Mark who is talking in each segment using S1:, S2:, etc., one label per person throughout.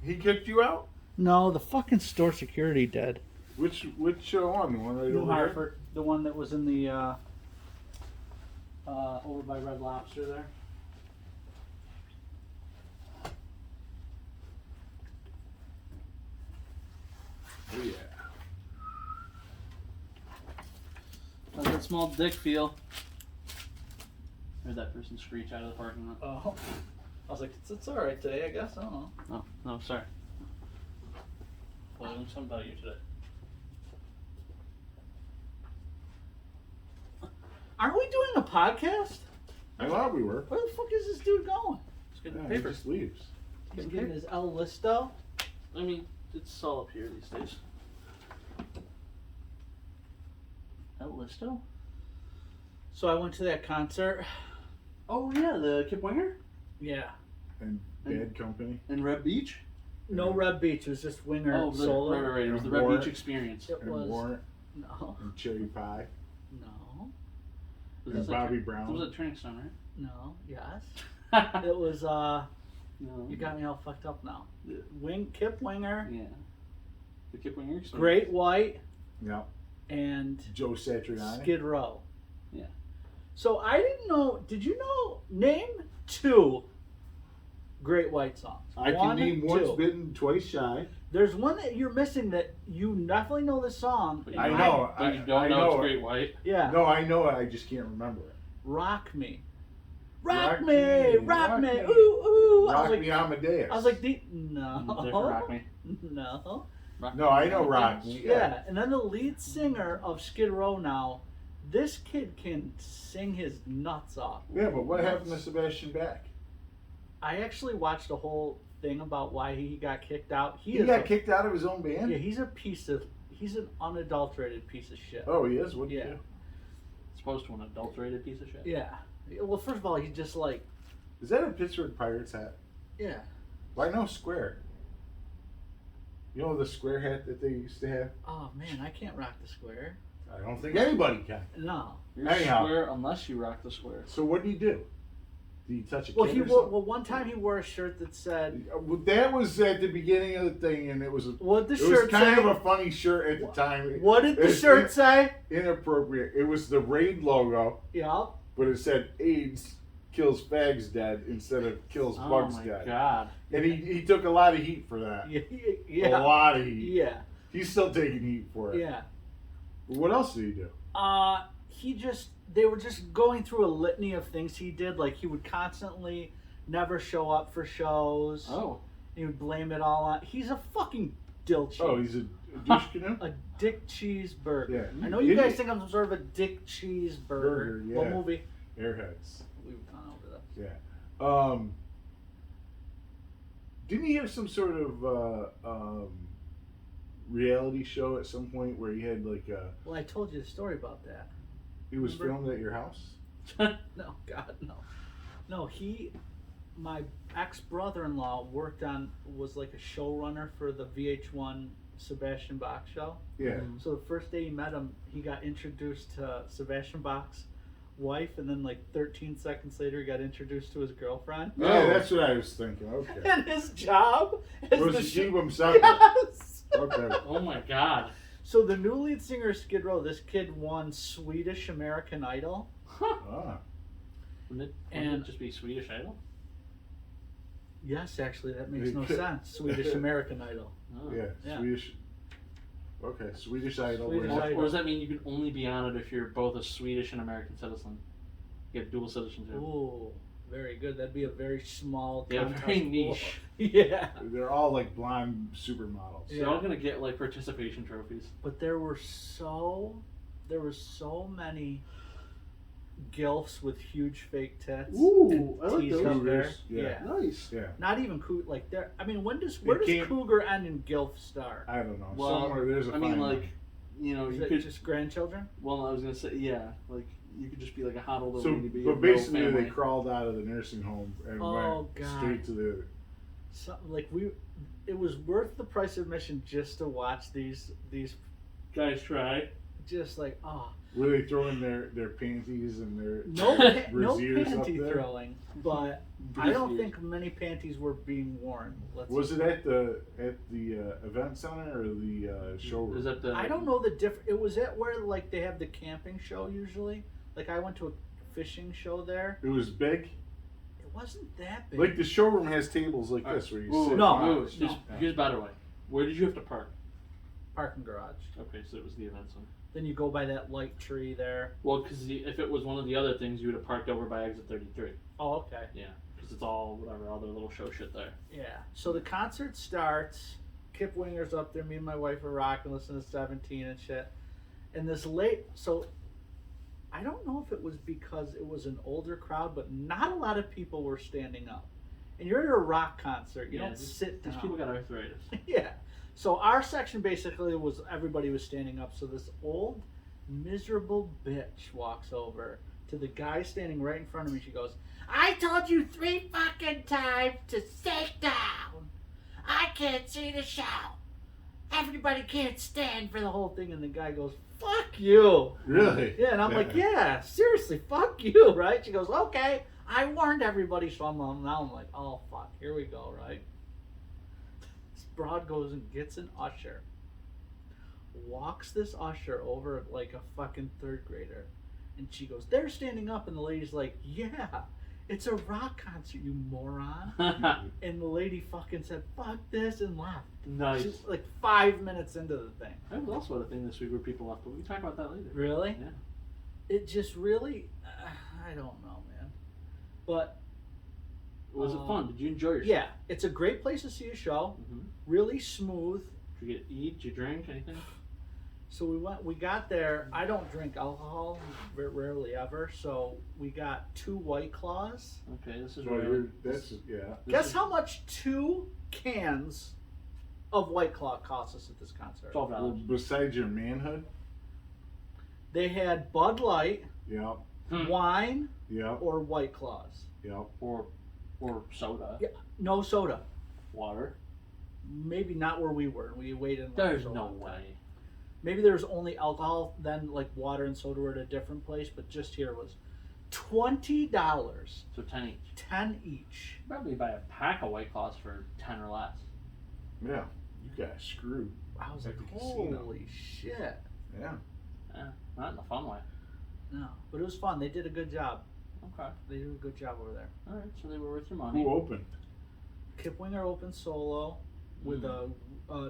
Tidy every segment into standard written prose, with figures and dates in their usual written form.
S1: He kicked you out?
S2: No, the fucking store security did.
S1: Which one? The one right
S2: New
S1: over
S2: Hartford, the one that was in the over by Red Lobster there.
S1: there? Oh yeah.
S3: How's that small dick feel? Heard that person screech out of the parking lot.
S2: Oh, I was like, it's all right today, I guess. I don't know.
S3: Oh, no, sorry. Well, I learned something about you today.
S2: Aren't we doing a podcast?
S1: I thought we were.
S2: Where the fuck is this dude going?
S3: Just getting
S1: Yeah,
S3: the
S1: he
S3: paper.
S1: just leaves.
S2: He's getting his El Listo.
S3: I mean, it's all up here these days. El Listo?
S2: So I went to that concert.
S3: Oh, yeah, the Kip Winger?
S2: Yeah.
S1: And Bad Company.
S3: In Red Beach?
S2: No Red Beach. It was just Winger
S3: Oh,
S2: solo.
S3: right. It was the
S1: And
S3: Red
S1: Warrant.
S3: Beach experience.
S2: It
S1: And
S2: was
S1: Warrant.
S2: no,
S1: And Cherry Pie.
S2: no,
S3: Was
S1: And
S3: this
S1: Bobby
S3: It
S1: Brown.
S3: was at Turning Stone,
S2: no. Yes.
S3: right?
S2: It was.
S3: No.
S2: You got me all fucked up now. Kip Winger,
S3: Yeah. The Kip Winger experience.
S2: Great White,
S1: Yeah.
S2: and
S1: Joe Satriani.
S2: Skid Row.
S3: Yeah.
S2: So I didn't know. Did you know? Name 2 Great White songs.
S1: I can name Once Bitten, Twice Shy.
S2: There's one that you're missing that you definitely know the song.
S3: But you
S1: I
S3: don't-
S1: know.
S3: But you don't
S1: I
S3: know
S1: know
S3: it's
S1: it.
S3: Great White.
S2: Yeah.
S1: No, I know it. I just can't remember it.
S2: Rock Me.
S1: Rock
S2: Rock me,
S1: Me,
S2: rock
S1: Rock
S2: me,
S1: Me.
S2: ooh, ooh. I
S1: Rock
S2: was like,
S1: Me Amadeus.
S2: I was like, no.
S3: Different Rock Me.
S2: No.
S3: Rock
S1: No,
S3: Me.
S1: I know Rock Me.
S2: Yeah, and then the lead singer of Skid Row now, this kid can sing his nuts off.
S1: Yeah, but what happened to Sebastian Bach?
S2: I actually watched a whole thing about why he got kicked out.
S1: He got kicked out of his own band?
S2: Yeah, he's an unadulterated piece of shit.
S1: Oh, he is? What?
S2: Yeah.
S3: As opposed to an adulterated piece of shit.
S2: Yeah. Well, first of all, he's just like,
S1: Is that a Pittsburgh Pirates hat?
S2: yeah.
S1: Why no square? You know the square hat that they used to have?
S2: Oh man, I can't rock the square.
S1: I don't think anybody can.
S2: No.
S3: You're
S1: Anyhow.
S3: square unless you rock the square.
S1: So what did he do? Did he touch a
S2: Well,
S1: kid
S2: he
S1: or
S2: wore.
S1: something?
S2: Well, one time he wore a shirt that said,
S1: Well, that was at the beginning of the thing, and it was
S2: "What did the
S1: it was
S2: shirt
S1: kind
S2: say?"
S1: of a funny shirt at the time.
S2: What did the
S1: It's
S2: shirt say?
S1: Inappropriate. It was the Raid logo,
S2: Yeah.
S1: but it said AIDS kills fags dead instead of kills
S3: Oh
S1: bugs
S3: my
S1: dead.
S3: god.
S1: And he took a lot of heat for that.
S2: Yeah.
S1: A lot of heat.
S2: Yeah.
S1: He's still taking heat for it.
S2: Yeah.
S1: What else did he do?
S2: They were just going through a litany of things he did. Like he would constantly never show up for shows.
S3: Oh.
S2: He would blame it all on. He's a fucking dill cheese.
S1: Oh, he's a douche canoe?
S2: A dick cheeseburger.
S1: Yeah.
S2: I know you guys
S1: Idiot.
S2: think I'm some sort of a dick cheeseburger.
S1: Burger,
S2: What
S1: yeah.
S2: movie?
S1: Airheads.
S2: We've gone over that.
S1: Yeah. Didn't he have some sort of reality show at some point where he had like
S2: Well, I told you the story about that.
S1: he was
S2: Remember?
S1: filmed at your house?
S2: No, God, no. No, my ex-brother-in-law was like a showrunner for the VH1 Sebastian Bach show.
S1: Yeah.
S2: So the first day he met him, he got introduced to Sebastian Bach's wife, and then like 13 seconds later, he got introduced to his girlfriend.
S1: Yeah, that's what I was thinking. Okay.
S2: And his job is
S1: Was
S2: the
S1: to keep him separate.
S2: Yes.
S1: Okay.
S3: Oh my god.
S2: So the new lead singer of Skid Row, this kid won Swedish American Idol.
S1: Ah.
S3: Wouldn't
S2: And-
S3: it just be Swedish Idol?
S2: Yes, actually, that makes no sense. Swedish American Idol.
S3: Oh.
S1: Yeah.
S2: Yeah.
S1: Swedish. Okay. Swedish Idol.
S2: Swedish
S1: wins.
S2: Idol.
S3: Or does that mean you can only be on it if you're both a Swedish and American citizen? You get dual citizenship.
S2: Ooh, very good. That'd be a very small
S3: Yeah,
S2: contest
S3: very
S2: pool.
S3: niche.
S2: Yeah.
S1: They're all like blonde supermodels.
S3: So they're all gonna get like participation trophies.
S2: But there were so many gilfs with huge fake tits.
S3: Ooh,
S2: and
S3: I like
S2: teased
S3: those.
S2: up there.
S1: Cougars, yeah.
S3: Nice.
S1: Yeah.
S2: Not even like there. I mean, where does cougar end and gilf start?
S1: I don't know.
S3: Well,
S1: Somewhere there's a
S3: I mean,
S1: fine
S3: like,
S1: line.
S3: you know,
S2: Is
S3: you
S2: it
S3: could.
S2: just grandchildren?
S3: Well, I was gonna say, yeah, like you could just be like a hot old
S1: So,
S3: lady, but you
S1: but
S3: have no
S1: basically,
S3: family.
S1: they crawled out of the nursing home and
S2: Oh,
S1: went
S2: God.
S1: straight to the.
S2: It was worth the price of admission just to watch these
S3: Guys, try.
S2: just like, oh.
S1: Were they throwing their panties and their
S2: No
S1: brassieres up
S2: panty
S1: there?
S2: throwing, but I don't think many panties were being worn.
S1: Was it at the event center or the showroom?
S3: Is that the?
S2: I don't know the difference. It was at where like they have the camping show usually. Like I went to a fishing show there.
S1: It was big.
S2: It wasn't that big.
S1: Like the showroom has tables like this where you sit.
S2: No.
S3: Here's a better way. Where did you have to park?
S2: Parking garage.
S3: Okay, so it was the event center.
S2: Then you go by that light tree there.
S3: Well, because if it was one of the other things, you would have parked over by exit 33.
S2: Oh, okay.
S3: Yeah, because it's all whatever, all their little show shit there.
S2: Yeah. So the concert starts. Kip Winger's up there. Me and my wife are rocking, listening to 17 and shit. And this so I don't know if it was because it was an older crowd, but not a lot of people were standing up. And you're at a rock concert. You don't sit down.
S3: These people got arthritis.
S2: Yeah. So our section basically was everybody was standing up. So this old miserable bitch walks over to the guy standing right in front of me. She goes, "I told you 3 fucking times to sit down. I can't see the show. Everybody can't stand for the whole thing." And the guy goes, "Fuck you."
S1: Really?
S2: Yeah, and I'm like, "Yeah, seriously, fuck you," right? She goes, "Okay, I warned everybody." So now I'm like, "Oh fuck, here we go," right? This broad goes and gets an usher, walks this usher over like a fucking 3rd grader, and she goes, "They're standing up," and the lady's like, "Yeah, it's a rock concert, you moron." And the lady fucking said, "Fuck this," and left.
S3: Nice.
S2: She's like 5 minutes into the thing.
S3: There was also a thing this week where people left, but we can talk about that later.
S2: Really?
S3: Yeah.
S2: It just really, I don't know, man. But
S3: Was it fun? Did you enjoy yourself?
S2: yeah, it's a great place to see a show.
S3: Mm-hmm.
S2: Really smooth.
S3: Did you eat? Did you drink anything?
S2: So we got there. I don't drink alcohol, rarely ever. So we got 2 White Claws.
S3: Okay, this is
S1: So
S3: rare.
S1: yeah.
S2: Guess how much 2 cans of White Claw cost us at this concert?
S3: $12.
S1: Well, besides your manhood.
S2: They had Bud Light,
S1: Yep.
S2: wine,
S1: Yep.
S2: or White Claws.
S1: Yep.
S3: Or soda.
S2: Yeah, no soda.
S3: Water.
S2: Maybe not where we were. We waited in line
S3: There's
S2: for a
S3: no
S2: long time.
S3: way.
S2: Maybe there was only alcohol, then like water and soda were at a different place, but just here was $20.
S3: So 10 each.
S2: 10 each.
S3: Probably buy a pack of White Claws for 10 or less.
S1: Yeah. You got screwed.
S2: I was
S1: At
S2: like,
S1: the casino.
S2: holy shit.
S1: Yeah.
S3: Yeah, not in a fun way.
S2: No, but it was fun. They did a good job.
S3: Okay.
S2: They did a good job over there.
S3: All right, so they were worth your money.
S1: Who opened?
S2: Kip Winger opened solo with an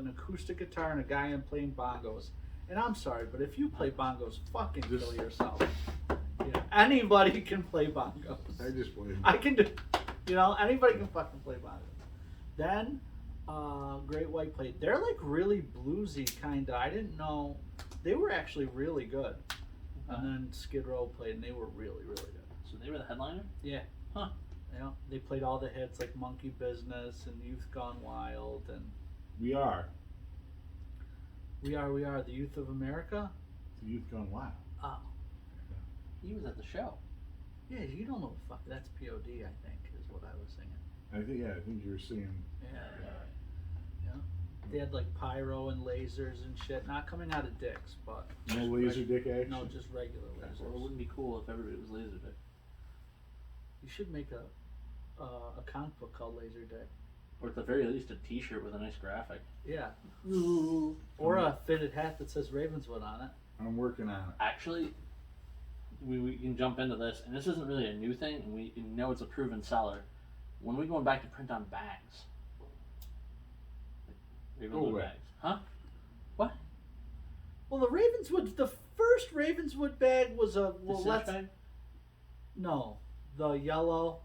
S2: acoustic guitar and a guy in playing bongos. And I'm sorry, but if you play bongos, fucking kill yourself. You know, anybody can play bongos.
S1: I just played.
S2: I can do, anybody can fucking play bongos. Then, Great White played. They're like really bluesy kind of. I didn't know. They were actually really good. And then Skid Row played, and they were really, really good.
S3: So they were the headliner?
S2: Yeah.
S3: Huh.
S2: Yeah. They played all the hits like Monkey Business and Youth Gone Wild and
S1: We are.
S2: We Are the Youth of America.
S1: The Youth Gone Wild.
S2: Oh.
S3: He was at the show.
S2: Yeah, you don't know the fuck. That's POD, I think, is what I was singing.
S1: I think you were singing.
S2: Yeah. They had like pyro and lasers and shit. Not coming out of dicks, but
S1: No laser dick action.
S2: no, just regular
S3: Well, it
S2: lasers.
S3: wouldn't be cool if everybody was laser dick.
S2: You should make a comic book called Laser Dick.
S3: Or at the very least, a T-shirt with a nice graphic.
S2: Yeah. Or a fitted hat that says Ravenswood on it.
S1: I'm working on it.
S3: Actually, we can jump into this, and this isn't really a new thing, and we know it's a proven seller. When we going back to print on bags, Ravenswood
S1: away.
S3: bags, huh? What?
S2: Well, the first Ravenswood bag was
S3: The cinch bag?
S2: No, the yellow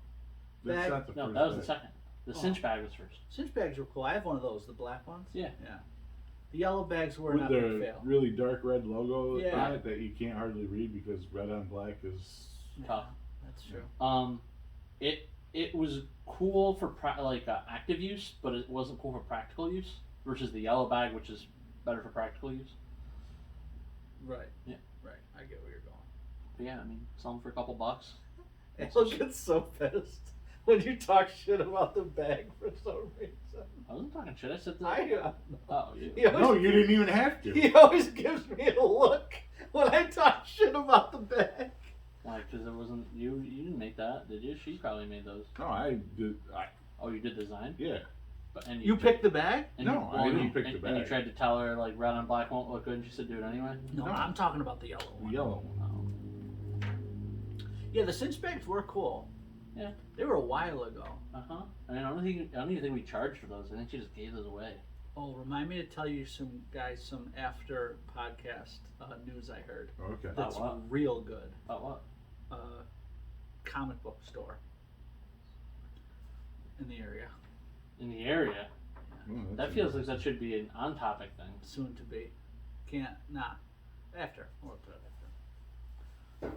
S1: That's
S2: bag.
S1: not the
S3: No,
S1: first
S3: that was the
S1: bag.
S3: second. The cinch bag was first.
S2: Cinch bags were cool. I have one of those, the black ones.
S3: Yeah.
S2: Yeah. The yellow bags were
S1: With
S2: not a
S1: the
S2: fail.
S1: really dark red logo
S2: Yeah.
S1: on it that you can't hardly read because red on black is.
S3: Tough.
S2: That's true.
S3: It was cool for active use, but it wasn't cool for practical use. Versus the yellow bag, which is better for practical use.
S2: Right.
S3: Yeah.
S2: Right. I get where you're going.
S3: But yeah, I mean, sell them for a couple bucks.
S2: I'll get so pissed when you talk shit about the bag for some reason.
S3: I wasn't talking shit. I said that.
S2: I
S3: Oh, yeah.
S2: he always,
S1: No, you didn't even have to.
S2: He always gives me a look when I talk shit about the bag.
S3: Why? Because it wasn't you. You didn't make that, did you? She probably made those.
S1: No, I did.
S3: Oh, you did design.
S1: Yeah.
S3: But and
S2: You picked the bag?
S3: And
S1: No, I didn't pick the
S3: And
S1: bag.
S3: you tried to tell her like red on black won't look good, and she said do it anyway.
S2: No,
S1: No.
S2: I'm talking about the yellow
S1: The
S2: one.
S1: yellow one.
S3: Oh.
S2: Yeah, the cinch bags were cool.
S3: Yeah.
S2: They were a while ago.
S3: I mean, I don't even think we charged for those. I think she just gave those away.
S2: Oh, remind me to tell you some after podcast news I heard.
S1: Okay.
S2: That's
S3: what?
S2: real good.
S3: About what?
S2: Comic book store in the area.
S3: In the area.
S1: Oh, that's
S3: That feels like that should be an on-topic thing.
S2: Soon to be. Can't, nah. After. We'll put it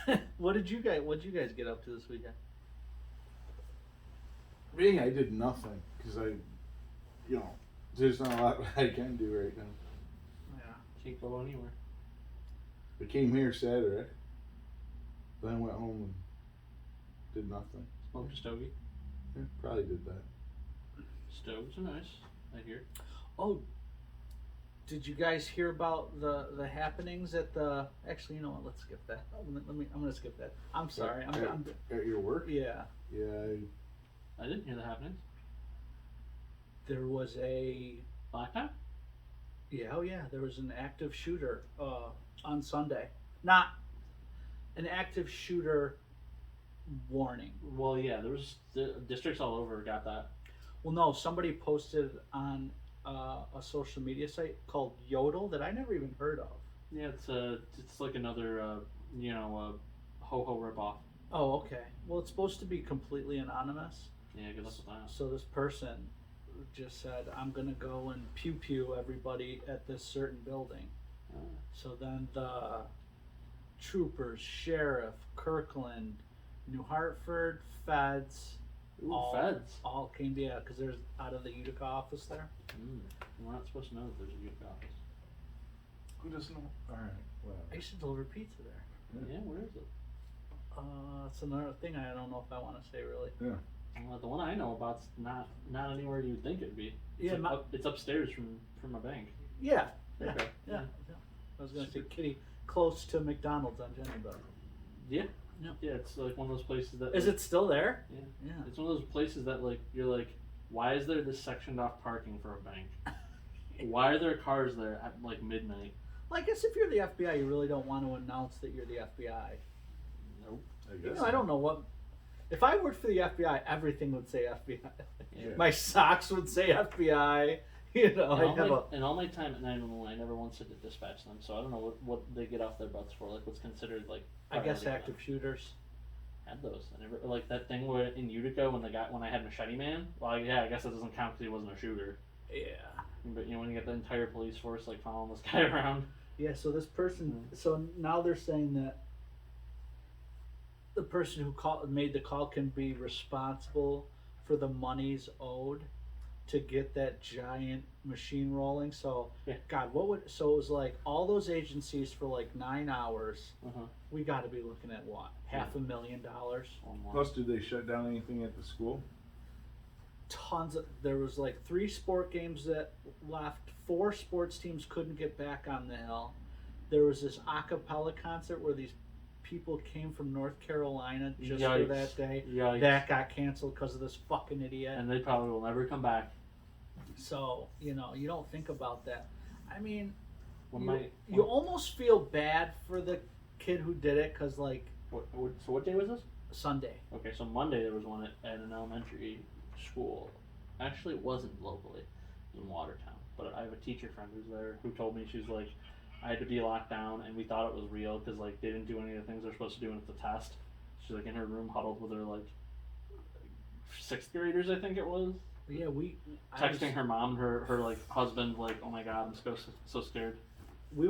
S2: after. What'd you guys get up to this weekend?
S1: Me, I did nothing because there's not a lot I can do right now.
S2: Yeah.
S3: Can't go anywhere.
S1: I came here Saturday. Then I went home and did nothing.
S3: Smoked a stogie.
S1: Yeah, probably did that.
S3: Stoves are nice. I hear.
S2: Oh, did you guys hear about the happenings at the? Actually, you know what? Let's skip that. I'm gonna skip that. I'm sorry. I'm
S1: At your work?
S2: yeah.
S1: Yeah.
S3: I didn't hear the happenings.
S2: There was a
S3: Lockdown?
S2: oh yeah, there was an active shooter on Sunday. Not an active shooter warning.
S3: Well, yeah, there was the districts all over got that.
S2: Well, no, somebody posted on a social media site called Yodel that I never even heard of.
S3: Yeah, it's like another ho-ho ripoff.
S2: Oh, okay. Well, it's supposed to be completely anonymous.
S3: Yeah, good luck with that.
S2: So this person just said, "I'm gonna go and pew pew everybody at this certain building." So then the troopers, sheriff, Kirkland, New Hartford, feds,
S3: Ooh, feds.
S2: all came to because there's out of the Utica office there.
S3: We're not supposed to know that there's a Utica office.
S1: Who doesn't know? All right. Well.
S2: I used to deliver pizza there.
S3: Yeah, where is it?
S2: That's another thing I don't know if I want to say really.
S1: Yeah.
S3: Well, the one I know about's not anywhere you would think it'd be.
S2: Yeah,
S3: It's upstairs from my bank.
S2: Yeah.
S3: Okay.
S2: Yeah. I was gonna say Kitty, close to McDonald's on Jennybrook.
S3: Yeah.
S2: Yeah.
S3: Yeah, it's like one of those places that.
S2: Is
S3: like,
S2: it still there?
S3: Yeah.
S2: Yeah.
S3: It's one of those places that like you're like, why is there this sectioned off parking for a bank? Why are there cars there at like midnight?
S2: Well, I guess if you're the FBI, you really don't want to announce that you're the FBI.
S3: Nope.
S1: I
S2: You
S1: guess.
S2: know, I don't know what. If I worked for the FBI, everything would say FBI.
S3: Yeah.
S2: My socks would say FBI. You know, I'd have a.
S3: In all my time at 911, I never once had to dispatch them, so I don't know what they get off their butts for. Like what's considered like.
S2: I guess
S3: priority
S2: active shooters.
S3: had those. I never like that thing where in Utica when I had Machete Man. Well, yeah, I guess that doesn't count because he wasn't a shooter.
S2: Yeah.
S3: But when you get the entire police force like following this guy around.
S2: Yeah. So this person. So now they're saying that the person who made the call can be responsible for the monies owed to get that giant machine rolling. So,
S3: yeah.
S2: God, so it was like all those agencies for like 9 hours. We got to be looking at what? $500,000.
S1: Plus, did they shut down anything at the school?
S2: There was like 3 sport games that left. 4 sports teams couldn't get back on the hill. There was this a cappella concert where these people came from North Carolina just for that day.
S3: Yikes.
S2: That got canceled because of this fucking idiot.
S3: And they probably will never come back.
S2: So, you don't think about that. I mean,
S3: When
S2: you almost feel bad for the kid who did it because, like...
S3: So what day was this?
S2: Sunday.
S3: Okay, so Monday there was one at an elementary school. Actually, it wasn't locally. It was in Watertown. But I have a teacher friend who's there who told me, she's like, I had to be locked down and we thought it was real because, like, they didn't do any of the things they're supposed to do with the test. She's, like, in her room huddled with her, like, 6th graders, I think it was.
S2: Yeah,
S3: texting her mom, her like husband, like, oh my god, I'm so scared.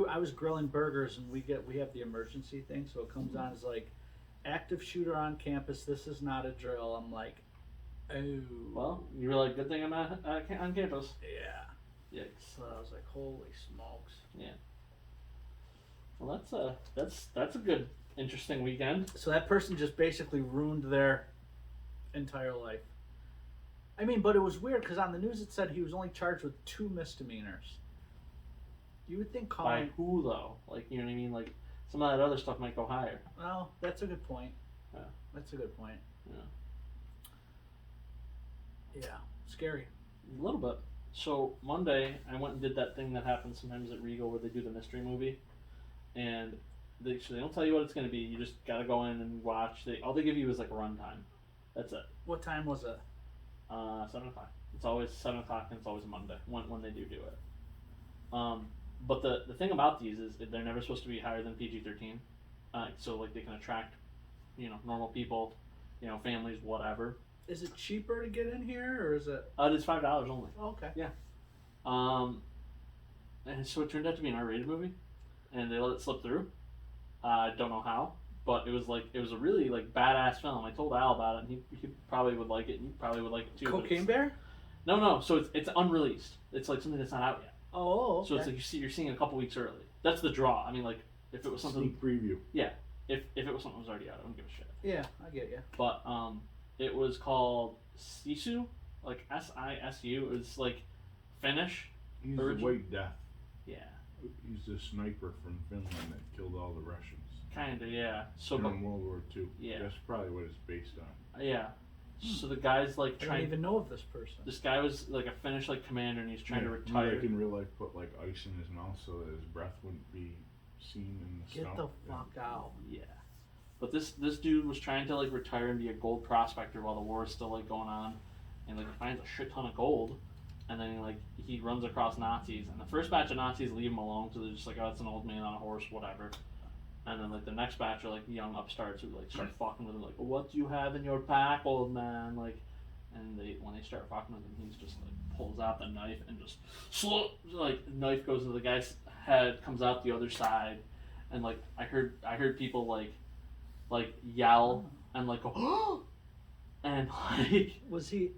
S2: I was grilling burgers and we have the emergency thing, so it comes on as like active shooter on campus. This is not a drill. I'm like, oh.
S3: Well, you were like, good thing I'm not on campus.
S2: Yeah.
S3: Yikes.
S2: So I was like, holy smokes.
S3: Yeah. Well, that's a good, interesting weekend.
S2: So that person just basically ruined their entire life. I mean, but it was weird because on the news it said he was only charged with 2 misdemeanors. You would think
S3: By
S2: calling.
S3: who though? Like, you know what I mean? Like, some of that other stuff might go higher.
S2: Well, that's a good point.
S3: Yeah.
S2: That's a good point.
S3: Yeah.
S2: Yeah. Scary.
S3: A little bit. So Monday, I went and did that thing that happens sometimes at Regal where they do the mystery movie, and so they don't tell you what it's going to be. You just got to go in and watch. All they give you is like a runtime. That's it.
S2: What time was it?
S3: 7:00. It's always 7:00, and it's always a Monday when they do it. But the thing about these is they're never supposed to be higher than PG-13. So like they can attract, normal people, families, whatever.
S2: Is it cheaper to get in here, or is it?
S3: It is $5 only.
S2: Oh, okay.
S3: And so it turned out to be an R-rated movie, and they let it slip through. I don't know how, but it was a really like badass film. I told Al about it, and he probably would like it, and you probably would like it too.
S2: Cocaine Bear?
S3: No. So it's unreleased. It's like something that's not out yet.
S2: Oh, okay.
S3: So it's like you're seeing it a couple weeks early. That's the draw. I mean, like if it was something.
S1: Sneak preview.
S3: Yeah. If it was something that was already out, I wouldn't give a shit.
S2: Yeah, I get you.
S3: But it was called Sisu, like Sisu. It was like Finnish.
S1: He's the White Death.
S3: Yeah.
S1: He's the sniper from Finland that killed all the Russians.
S3: Kinda, yeah. So
S1: during World War II.
S3: Yeah.
S1: That's probably what it's based on.
S3: Yeah. So the guy's like
S2: I
S3: trying.
S2: don't even know of this person.
S3: This guy was like a Finnish like commander, and he's trying to retire.
S1: Like in real life, put like ice in his mouth so that his breath wouldn't be seen in the snow.
S2: Get the fuck out.
S3: Yeah. But this dude was trying to like retire and be a gold prospector while the war is still like going on, and like he finds a shit ton of gold, and then he runs across Nazis, and the first batch of Nazis leave him alone, so they're just like, oh, it's an old man on a horse, whatever. And then like the next batch are like young upstarts who like start fucking with him, like, well, what do you have in your pack, old man? Like, and when they start fucking with him, he's just like pulls out the knife and just like the knife goes into the guy's head, comes out the other side, and like I heard people like yell and like go and like
S2: is he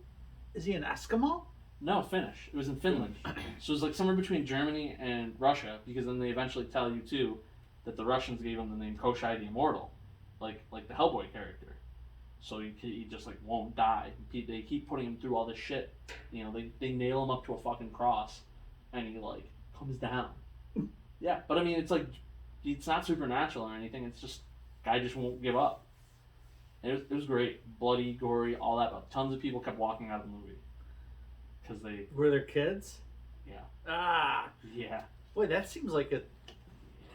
S2: an Eskimo?
S3: no, Finnish. It was in Finland. So it was like somewhere between Germany and Russia, because then they eventually tell you too that the Russians gave him the name Koshai the Immortal, like the Hellboy character. So he just like won't die. They keep putting him through all this shit. They nail him up to a fucking cross, and he like comes down. Yeah, but I mean it's not supernatural or anything. It's just guy just won't give up. It was great, bloody, gory, all that. But tons of people kept walking out of the movie because they
S2: Were there kids?
S3: Yeah.
S2: Ah.
S3: Yeah.
S2: Boy, that seems like a.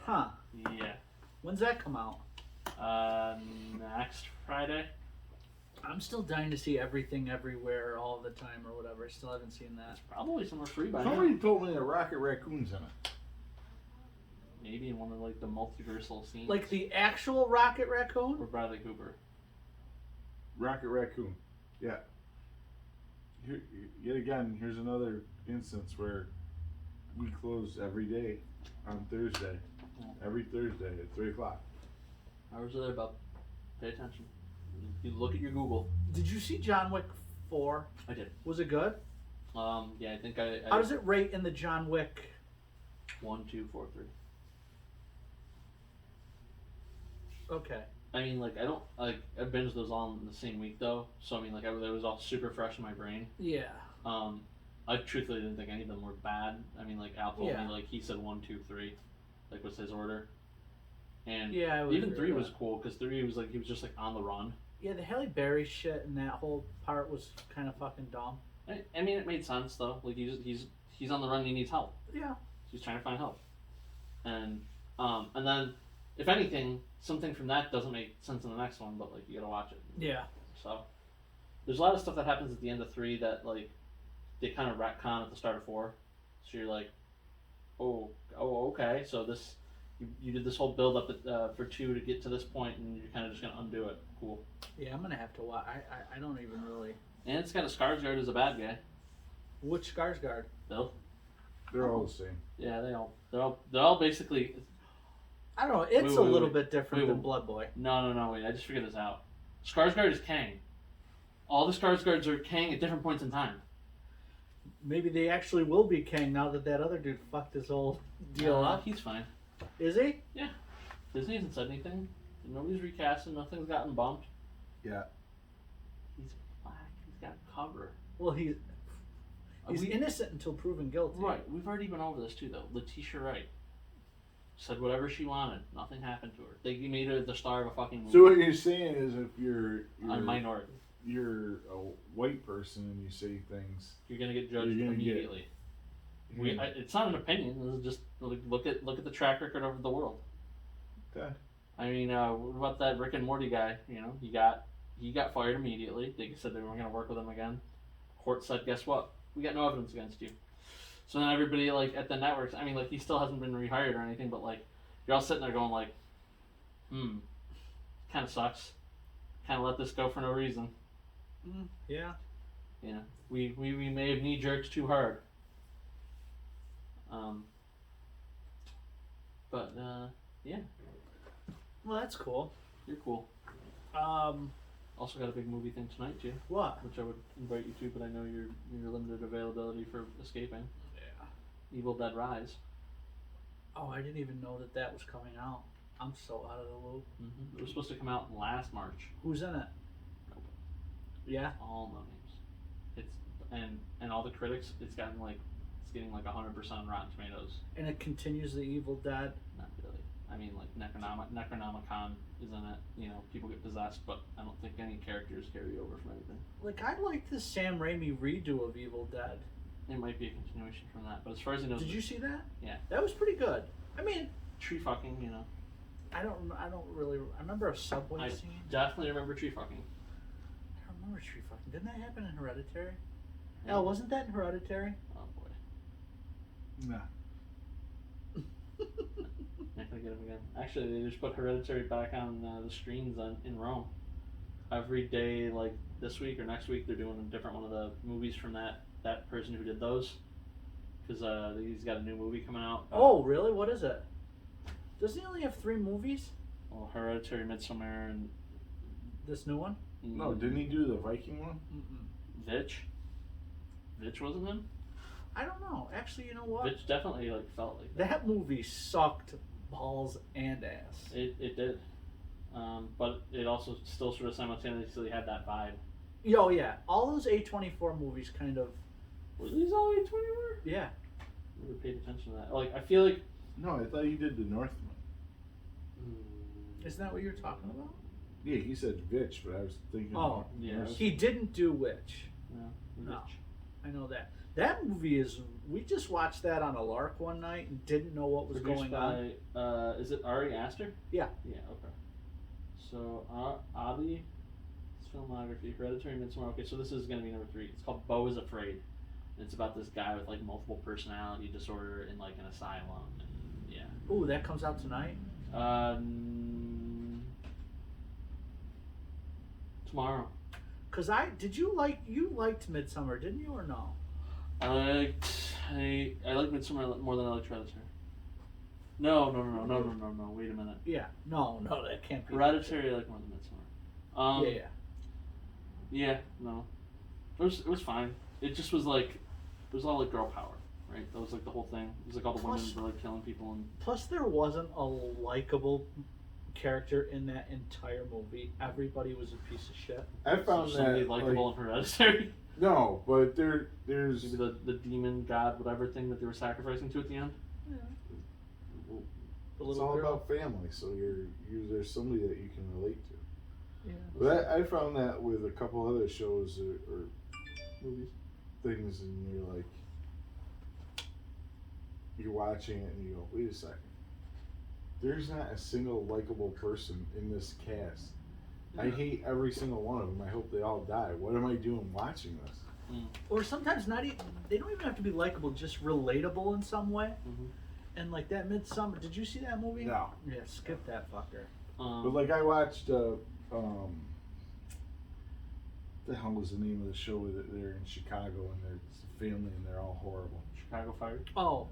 S2: Huh.
S3: Yeah.
S2: When's that come out?
S3: Next Friday.
S2: I'm still dying to see Everything Everywhere All the Time or whatever. I still haven't seen that.
S3: It's probably somewhere free by now.
S1: Somebody told me that Rocket Raccoon's in it.
S3: Maybe in one of like the multiversal scenes.
S2: Like the actual Rocket Raccoon?
S3: Or Bradley Cooper.
S1: Rocket Raccoon. Yeah. Yet again, here's another instance where we close every day on Thursday. Every Thursday at 3 o'clock.
S3: Hours are there, Bob. Pay attention. You look at your Google.
S2: Did you see John Wick 4?
S3: I did.
S2: Was it good?
S3: Yeah, I think I
S2: How does it rate in the John Wick?
S3: 1, 2, 4, 3.
S2: Okay.
S3: I mean, like, I binged those all in the same week, though. So, I mean, like, it was all super fresh in my brain.
S2: Yeah.
S3: I truthfully didn't think any of them were bad. I mean, like, Al told
S2: Yeah.
S3: me, like, he said 1, 2, 3. Like, was his order. And
S2: Yeah, I would
S3: even
S2: agree
S3: 3
S2: with
S3: was
S2: that.
S3: cool, because 3 was, like, he was just, like, on the run.
S2: Yeah, the Halle Berry shit and that whole part was kind of fucking dumb.
S3: I mean, it made sense, though. Like, he's on the run and he needs help.
S2: Yeah.
S3: He's trying to find help. And then, if anything, something from that doesn't make sense in the next one, but, like, you gotta watch it.
S2: Yeah.
S3: So, there's a lot of stuff that happens at the end of 3 that, like, they kind of retcon at the start of 4. So you're like, oh, okay. So you did this whole build up for 2 to get to this point, and you're kind of just gonna undo it. Cool.
S2: Yeah, I'm gonna have to watch. I don't even really.
S3: And it's got a Skarsgård as a bad guy.
S2: Which Skarsgård?
S3: Bill.
S1: They're all the same.
S3: Yeah, they're all basically.
S2: I don't know. It's a little bit different
S3: Wait,
S2: than Blood Boy.
S3: No. Wait, I just figured this out. Skarsgård is Kang. All the Skarsgårds are Kang at different points in time.
S2: Maybe they actually will be Kang now that other dude fucked his whole deal up.
S3: He's fine.
S2: Is he?
S3: Disney hasn't said anything. Nobody's recasting. Nothing's gotten bumped.
S1: Yeah.
S3: He's black. He's got cover.
S2: Well, He's innocent until proven guilty.
S3: Right. We've already been over this too, though. Letitia Wright said whatever she wanted. Nothing happened to her. They made her the star of a fucking movie.
S1: So what you're saying is, if you're
S3: a minority,
S1: you're a white person and you say things,
S3: you're gonna get judged
S1: You're gonna
S3: immediately. It's not an opinion. This is just look at the track record of the world.
S1: Okay.
S3: I mean, what about that Rick and Morty guy? You know, he got fired immediately. They said they weren't going to work with him again. Court said, guess what? We got no evidence against you. So then everybody, like, at the networks, I mean, like, he still hasn't been rehired or anything, but, like, you're all sitting there going, like, kind of sucks. Kind of let this go for no reason.
S2: Yeah.
S3: You know, we may have knee-jerked too hard. But, yeah.
S2: Well, that's cool.
S3: You're cool. Also got a big movie thing tonight, too.
S2: What?
S3: Which I would invite you to, but I know your limited availability for escaping.
S2: Yeah.
S3: Evil Dead Rise.
S2: Oh, I didn't even know that was coming out. I'm so out of the loop.
S3: Mm-hmm. It was supposed to come out last March.
S2: Who's in it?
S3: Nope.
S2: Yeah.
S3: All no names. It's and all the critics. It's getting like 100% Rotten Tomatoes.
S2: And it continues the Evil Dead.
S3: Not really. I mean, like Necronomicon is in it. You know, people get possessed, but I don't think any characters carry over from anything.
S2: Like, I like the Sam Raimi redo of Evil Dead.
S3: It might be a continuation from that, but as far as I know,
S2: Did you see that?
S3: Yeah.
S2: That was pretty good. I mean,
S3: tree fucking. You know.
S2: I don't really. I remember a subway
S3: I
S2: scene.
S3: definitely remember tree fucking.
S2: I don't remember tree fucking. Didn't that happen in Hereditary?
S3: Yeah.
S2: Oh, wasn't that in Hereditary?
S3: Oh boy.
S1: Nah.
S3: Not gonna get him again. Actually, they just put Hereditary back on the screens in Rome. Every day, like this week or next week, they're doing a different one of the movies from that person who did those. Because he's got a new movie coming out.
S2: Oh, really? What is it? Doesn't he only have 3 movies?
S3: Well, Hereditary, Midsommar, and
S2: This new one?
S1: No, didn't he do the Viking one?
S3: Vitch. Vitch wasn't him.
S2: I don't know. Actually, you know what?
S3: Vitch definitely felt like that.
S2: That movie sucked balls and ass.
S3: It did. But it also still sort of simultaneously had that vibe.
S2: Oh yeah, all those A24 movies kind of.
S3: Were these all 820 were?
S2: Yeah.
S3: Never paid attention to that. Like, I feel like.
S1: No, I thought he did the Northman.
S2: Isn't that what you're talking about?
S1: Yeah, he said Vitch, but I was thinking.
S2: Oh,
S3: yeah.
S1: Northman.
S2: He didn't do Witch.
S3: No.
S2: No. I know that. That movie is. We just watched that on a lark one night and didn't know what was
S3: Produced
S2: going on.
S3: by, is it Ari Aster?
S2: Yeah.
S3: Yeah, okay. So, Abi, filmography, Hereditary, Midsommar. Okay, so this is going to be number 3. It's called Beau is Afraid. And it's about this guy with, multiple personality disorder in, an asylum. And, yeah.
S2: Ooh, that comes out tonight?
S3: Tomorrow.
S2: Because you liked Midsummer, didn't you, or no?
S3: I like Midsommar more than I like Hereditary. No. Wait a minute.
S2: Yeah. No, that can't be.
S3: Hereditary I like more than Midsommar.
S2: Yeah.
S3: Yeah, no. It was fine. It just was it was all girl power, right? That was the whole thing. It was all the women were killing people and.
S2: Plus, there wasn't a likable character in that entire movie. Everybody was a piece of shit.
S1: I found
S3: somebody
S1: that
S3: likable in Hereditary.
S1: No, but there's
S3: maybe the demon god whatever thing that they were sacrificing to at the end.
S2: Yeah. The
S1: it's
S2: little
S1: all
S2: girl.
S1: about family, so there's somebody that you can relate to.
S2: Yeah.
S1: But I found that with a couple other shows or
S3: Movies.
S1: things, and you're watching it and you go, wait a second. There's not a single likable person in this cast.
S2: Yeah.
S1: I hate every single one of them. I hope they all die. What am I doing watching this?
S2: Or sometimes not even. They don't even have to be likable, just relatable in some way.
S3: Mm-hmm.
S2: And that Midsummer. Did you see that movie?
S1: No.
S2: Yeah, skip that fucker.
S1: But I watched. The hell was the name of the show that they're in Chicago and it's a family and they're all horrible.
S3: Chicago Fire.
S2: Oh.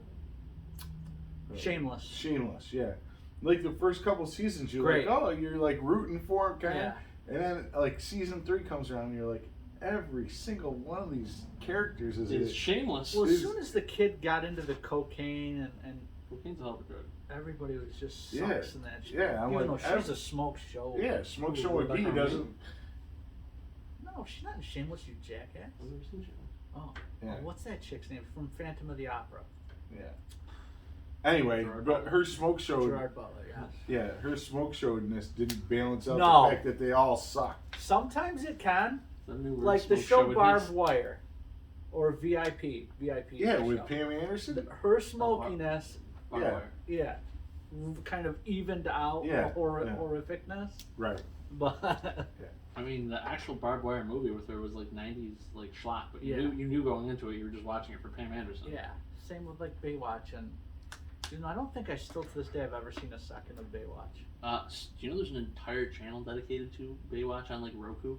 S2: Shameless.
S1: Shameless, yeah. The first couple seasons, you're
S2: Great.
S1: you're rooting for him, kind of.
S2: Yeah.
S1: And then season 3 comes around, and you're like, every single one of these characters is
S3: shameless.
S2: Well, as soon as the kid got into the cocaine and
S3: cocaine's a hell of a drug.
S2: Everybody was just
S1: Yeah.
S2: sucks in that shit.
S1: Yeah, I'm
S2: Even
S1: like,
S2: though she's a smoke show.
S1: Yeah, smoke show with
S2: Like
S1: B
S2: her
S1: doesn't.
S2: No, she's not in Shameless, you jackass.
S3: I've never seen Shameless.
S2: Oh.
S1: Yeah.
S2: Oh, what's that chick's name from Phantom of the Opera?
S1: Yeah. Anyway,
S3: Gerard
S1: but
S3: Butler.
S1: her smoke show.
S2: Gerard Butler. Yeah.
S1: Yeah, her smoke showness didn't balance out
S2: No.
S1: the fact that they all suck.
S2: Sometimes it can,
S3: The new word
S2: like the
S3: smoke
S2: show
S3: would
S2: Barbed
S3: be-
S2: Wire, or VIP.
S1: Yeah, with
S2: show.
S1: Pam Anderson.
S2: Her smokiness,
S3: Barbed
S1: Yeah.
S3: wire.
S2: yeah, kind of evened out
S1: Yeah,
S2: the
S1: yeah.
S2: horrificness.
S1: Right.
S2: But
S3: I mean, the actual Barbed Wire movie with her was like 90s like schlock, but
S2: Yeah.
S3: you knew going into it you were just watching it for Pam Anderson.
S2: yeah, same with like Baywatch, and I don't think I still to this day have ever seen a second of Baywatch.
S3: Do you know there's an entire channel dedicated to Baywatch on like Roku?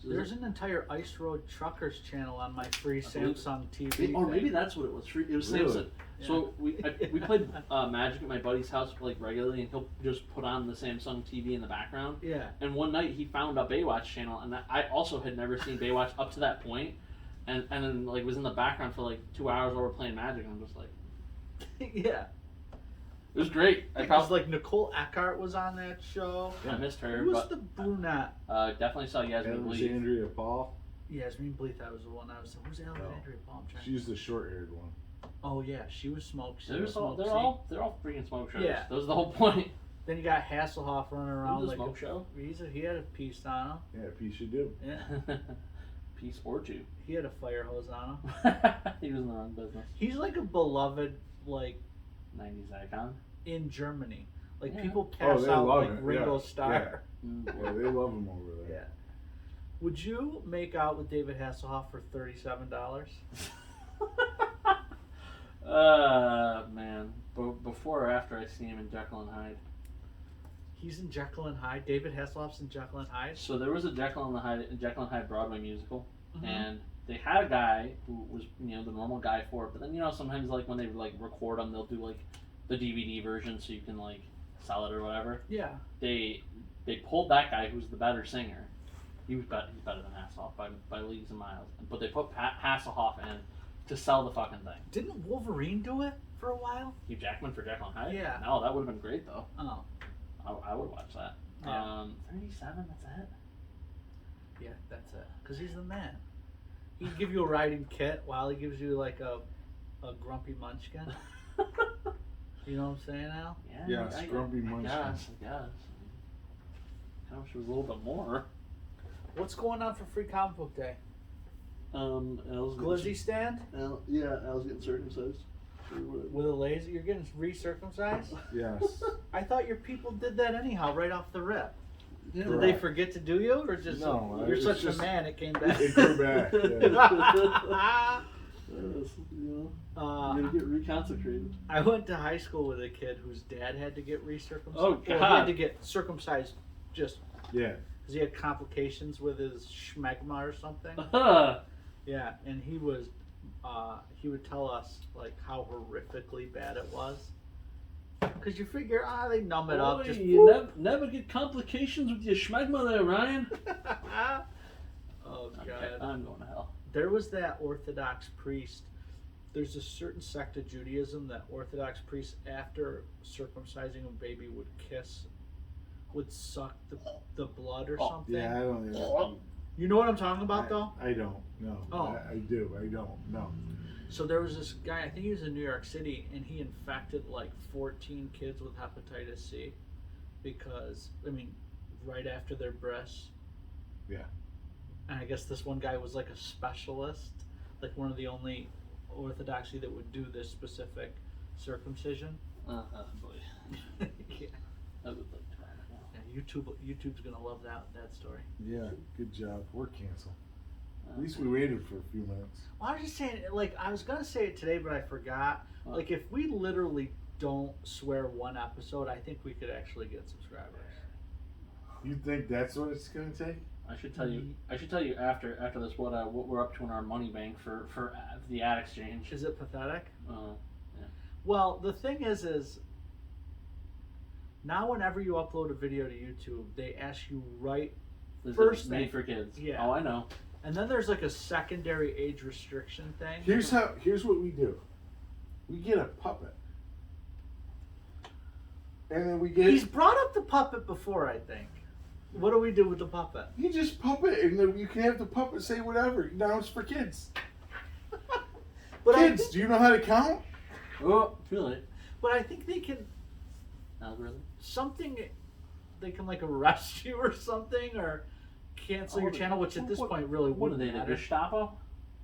S3: So
S2: There's an entire Ice Road Truckers channel on my free
S3: I believe-
S2: Samsung TV.
S3: or maybe
S2: thing.
S3: that's what it was. It was
S1: Really?
S3: Samsung. So we played Magic at my buddy's house like regularly, and he'll just put on the Samsung TV in the background.
S2: Yeah.
S3: And one night he found a Baywatch channel, and I also had never seen Baywatch up to that point, and then like was in the background for like 2 hours while we're playing Magic, and I'm just like,
S2: Yeah.
S3: it was great. I
S2: Because
S3: probably
S2: like Nicole Eckart was on that show.
S3: I missed her,
S2: Who was
S3: but
S2: the brunette?
S3: definitely saw Yasmin Bleed.
S1: Alexandria Paul.
S2: Yasmin Bleeth, that was the one I was. Who's Alexandria Paul? I'm trying.
S1: She's the short-haired one.
S2: Oh yeah, she was smoked. She
S3: They're
S2: was
S3: all
S2: smoked.
S3: they're all freaking smoke shows.
S2: Yeah.
S3: That was the whole point.
S2: Then you got Hasselhoff running around
S3: The
S2: like
S3: smoke show.
S2: he had a piece on him.
S1: Yeah, piece you do.
S2: Yeah,
S3: Piece or two.
S2: he had a fire hose on him.
S3: He was in the wrong business.
S2: He's like a beloved like
S3: 90s icon.
S2: in Germany. Like
S3: Yeah.
S2: people
S1: Oh,
S2: pass
S1: they
S2: out
S1: love
S2: like
S1: it,
S2: Ringo
S1: yeah,
S2: Starr.
S3: Mm.
S1: Yeah, they love him over there.
S2: Yeah. Would you make out with David Hasselhoff for $37?
S3: Man. Before or after I see him in Jekyll and Hyde?
S2: He's in Jekyll and Hyde. David Hasselhoff's in Jekyll and Hyde.
S3: So there was a Jekyll and Hyde Broadway musical,
S2: Mhm.
S3: and they had a guy who was the normal guy for it. But then sometimes like when they like record them, they'll do like the DVD version so you can like sell it or whatever.
S2: Yeah.
S3: They pulled that guy who's the better singer. He's better than Hasselhoff by leagues and miles. But they put Hasselhoff in to sell the fucking thing.
S2: Didn't Wolverine do it for a while?
S3: Hugh Jackman for Jekyll and Hyde?
S2: Yeah.
S3: No, that would have been great though.
S2: Oh.
S3: I would watch that.
S2: Yeah.
S3: 37. That's it.
S2: Yeah, that's it. Because he's the man. He'd give you a riding kit while he gives you like a grumpy munchkin. You know what I'm saying, Al?
S3: Yeah.
S1: Yes, Grumpy Munchkin.
S3: I guess. I wish it was a little bit more.
S2: What's going on for Free Comic Book Day?
S3: Al's
S2: Glizzy stand
S3: Al's getting circumcised.
S2: with a laser. You're getting recircumcised.
S1: Yes.
S2: I thought your people did that anyhow, right off the rip.
S3: Yeah.
S2: Did they forget to do you, or just
S1: No,
S2: you're
S1: it's
S2: such
S1: just-
S2: a man it came back?
S1: It grew back. Yeah.
S3: You gotta get reconsecrated.
S2: I went to high school with a kid whose dad had to get recircumcised.
S3: Oh,
S2: Well, he had
S3: God.
S2: to get circumcised just
S1: Yeah.
S2: because he had complications with his schmegma or something. Yeah, and he would tell us like how horrifically bad it was. Because you figure, they numb it up. Just
S3: you never get complications with your schmegma there, Ryan.
S2: Oh god.
S3: Okay, I'm going to hell.
S2: There was that Orthodox priest. There's a certain sect of Judaism that Orthodox priests, after circumcising a baby, would suck the blood or something.
S1: Yeah, I don't know.
S2: You know what I'm talking about, though?
S1: I don't know.
S2: Oh.
S1: I do. I don't know.
S2: So there was this guy, I think he was in New York City, and he infected like 14 kids with hepatitis C because, right after their breasts.
S1: Yeah.
S2: And I guess this one guy was like a specialist, like one of the only Orthodoxy that would do this specific circumcision.
S3: Boy.
S2: Yeah.
S3: I would like to find out.
S2: Yeah, YouTube's gonna love that story.
S1: Yeah. Good job. We're canceled. At least we waited for a few minutes.
S2: Well, I was just saying, like, I was gonna say it today, but I forgot.
S3: What?
S2: Like, if we literally don't swear one episode, I think we could actually get subscribers.
S1: You think that's what it's gonna take?
S3: I should tell you after this what we're up to in our money bank for the ad exchange.
S2: Is it pathetic?
S3: Yeah.
S2: Well, the thing is now whenever you upload a video to YouTube, they ask you
S3: This
S2: First
S3: is made
S2: thing-
S3: for kids.
S2: yeah.
S3: Oh, I know.
S2: and then there's like a secondary age restriction thing.
S1: Here's what we do. We get a puppet. And then we get
S2: He's brought up the puppet before, I think. What do we do with the puppet?
S1: you just puppet and then you can have the puppet say whatever. Now it's for kids.
S2: But
S1: Kids, do you know how to count?
S3: Oh, too late.
S2: But I think they can
S3: Algorithm.
S2: something. They can like arrest you or something, or cancel your channel, which at this point really
S3: What are
S2: wouldn't
S3: they, the
S2: matter.
S3: Gestapo?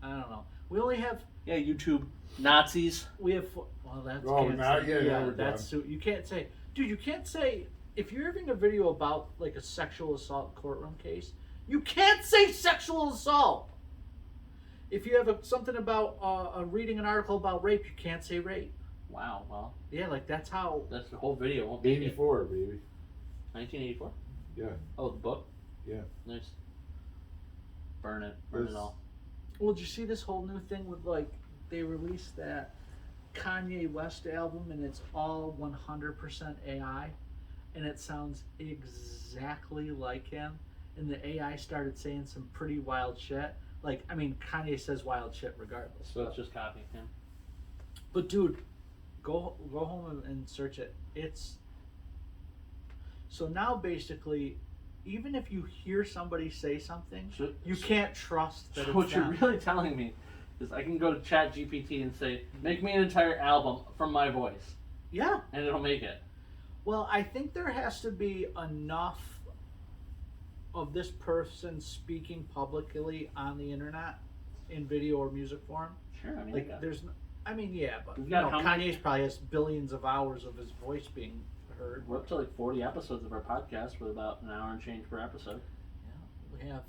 S2: I don't know. We only have.
S3: Yeah, YouTube Nazis.
S2: We have. Well, that's.
S1: Oh,
S2: can't
S1: now-
S2: say-
S1: yeah, we're
S2: that's. You can't say, dude. You can't say if you're having a video about like a sexual assault courtroom case. You can't say sexual assault. If you have something about reading an article about rape, you can't say rape.
S3: Wow, well,
S2: Yeah, like that's how.
S3: that's the whole video. Won't be
S1: 84, baby.
S3: 1984?
S1: Yeah.
S3: Oh, the book?
S1: Yeah.
S3: Nice. Burn it. Burn it all.
S2: Well, did you see this whole new thing with like they released that Kanye West album and it's all 100% AI, and it sounds exactly like him. And the AI started saying some pretty wild shit. Like, I mean, Kanye says wild shit regardless.
S3: So it's just copying him.
S2: But dude, go home and search it. It's so now basically, even if you hear somebody say something,
S3: So,
S2: you can't trust that
S3: so
S2: it's
S3: what you're
S2: them.
S3: really telling me is I can go to Chat GPT and say, make me an entire album from my voice,
S2: Yeah.
S3: and it'll make it.
S2: Well, I think there has to be enough of this person speaking publicly on the internet in video or music form.
S3: Sure, I mean,
S2: Like,
S3: yeah.
S2: there's, I mean, yeah, but
S3: We've
S2: you
S3: got
S2: know,
S3: how many-
S2: Kanye's probably has billions of hours of his voice being heard.
S3: We're up to like 40 episodes of our podcast with about an hour and change per episode.
S2: Yeah, we have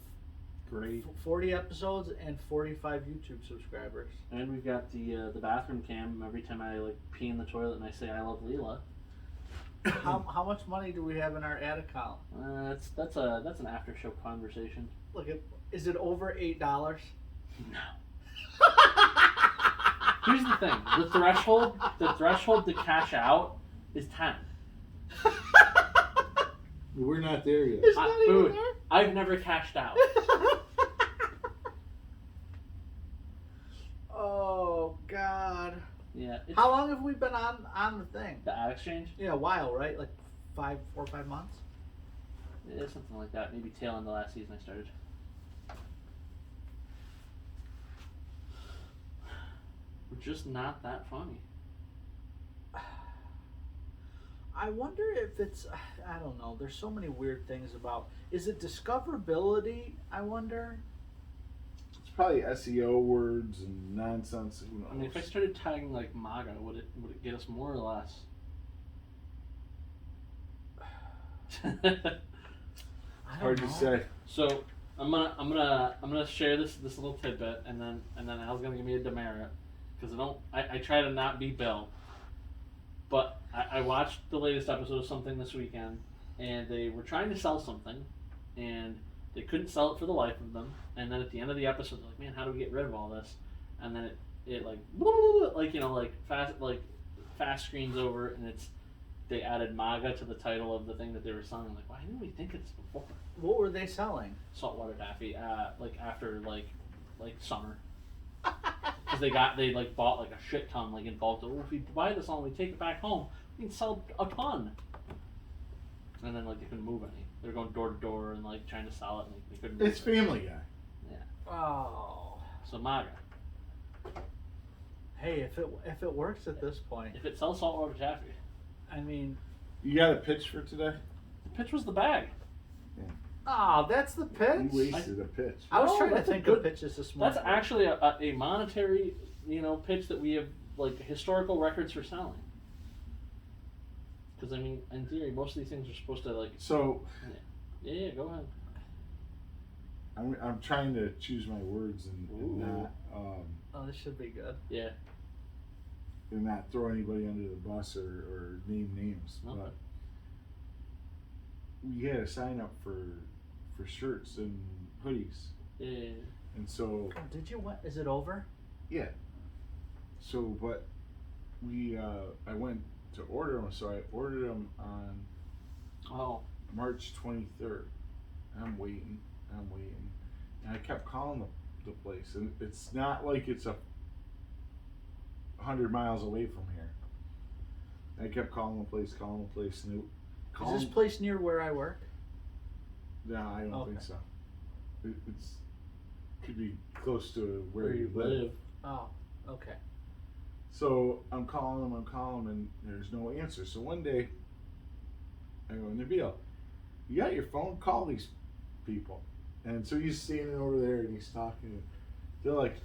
S1: Great.
S2: 40 episodes and 45 YouTube subscribers.
S3: And we've got the bathroom cam. Every time I like pee in the toilet and I say I love Leela,
S2: How much money do we have in our ad account?
S3: that's an after show conversation.
S2: Look at, is it over $8?
S3: No. Here's the thing: the threshold to cash out is 10.
S1: We're not there yet.
S2: It's not even
S3: Food.
S2: there.
S3: I've never cashed out.
S2: Oh God!
S3: Yeah. It's
S2: How long have we been on the thing?
S3: the ad exchange?
S2: Yeah, a while, right? Like 4 or 5 months.
S3: Yeah, something like that. Maybe tail end of last season I started. We're just not that funny.
S2: I wonder if it's, I don't know. There's so many weird things about. Is it discoverability? I wonder.
S1: It's probably SEO words and nonsense. Who knows?
S3: I mean, if I started tagging like MAGA, would it get us more or less?
S2: I don't
S1: Hard to
S2: know.
S1: say.
S3: So I'm gonna share this little tidbit, and then Al's gonna give me a demerit because I try to not be Bill, but I watched the latest episode of something this weekend, and they were trying to sell something, and they couldn't sell it for the life of them, and then at the end of the episode they're like, man, how do we get rid of all this? And then it like fast screens over, and they added MAGA to the title of the thing that they were selling. I'm like, why didn't we think of this before?
S2: What were they selling?
S3: Saltwater taffy, like after like summer, because they like bought like a shit ton like in bulk. Oh, if we buy this all, and we take it back home, we can sell a ton. And then like they couldn't move any. They were going door to door and like trying to sell it, and they couldn't. Move
S1: It's
S3: it.
S1: Family Guy.
S2: Oh.
S3: So MAGA.
S2: Hey, if it works at this point,
S3: If it sells saltwater taffy,
S2: I mean,
S1: You got a pitch for today?
S3: the pitch was the bag.
S2: oh, that's the
S1: You
S2: pitch.
S1: wasted a pitch.
S2: I was
S3: No,
S2: trying to
S3: that's a
S2: think
S3: good-
S2: of pitches this morning.
S3: That's actually a monetary pitch that we have like historical records for selling. Because I mean, in theory, most of these things are supposed to like.
S1: So
S3: Yeah, go ahead.
S1: I'm trying to choose my words and
S3: Ooh.
S1: not
S2: Oh, this should be good.
S3: Yeah.
S1: and not throw anybody under the bus or name names.
S3: Okay.
S1: But we had a sign up for shirts and hoodies,
S3: Yeah.
S1: and so
S2: Oh, did you? What is it over?
S1: yeah. So but we I went to order them, so I ordered them on
S3: Oh.
S1: March 23rd. I'm waiting, and I kept calling the place, and it's not like it's 100 miles away from here. I kept calling the place, and
S2: Is this place near where I work?
S1: No, I don't think
S2: Okay.
S1: so. It's could be close to
S3: Where you live.
S2: Oh, okay.
S1: So I'm calling him, and there's no answer. So one day, I go, Nabil, you got your phone? Call these people. And so he's standing over there and he's talking. They're like,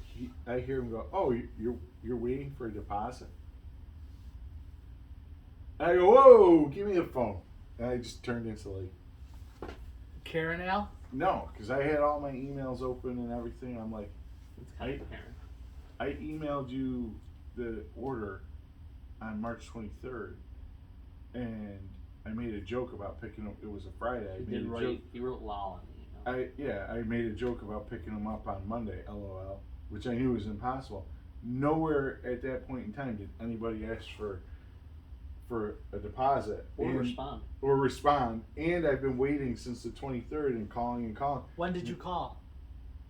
S1: I hear him go, oh, you're waiting for a deposit? I go, whoa, give me the phone. And I just turned into like,
S2: Karen Al?
S1: no, because I had all my emails open and everything. I'm like,
S3: It's kind of apparent.
S1: I emailed you the order on March 23rd, and I made a joke about picking up. It was a Friday.
S3: He wrote lol in the email.
S1: I made a joke about picking them up on Monday, LOL, which I knew was impossible. Nowhere at that point in time did anybody ask for a deposit
S3: Or respond.
S1: And I've been waiting since the 23rd and calling.
S2: When did you call?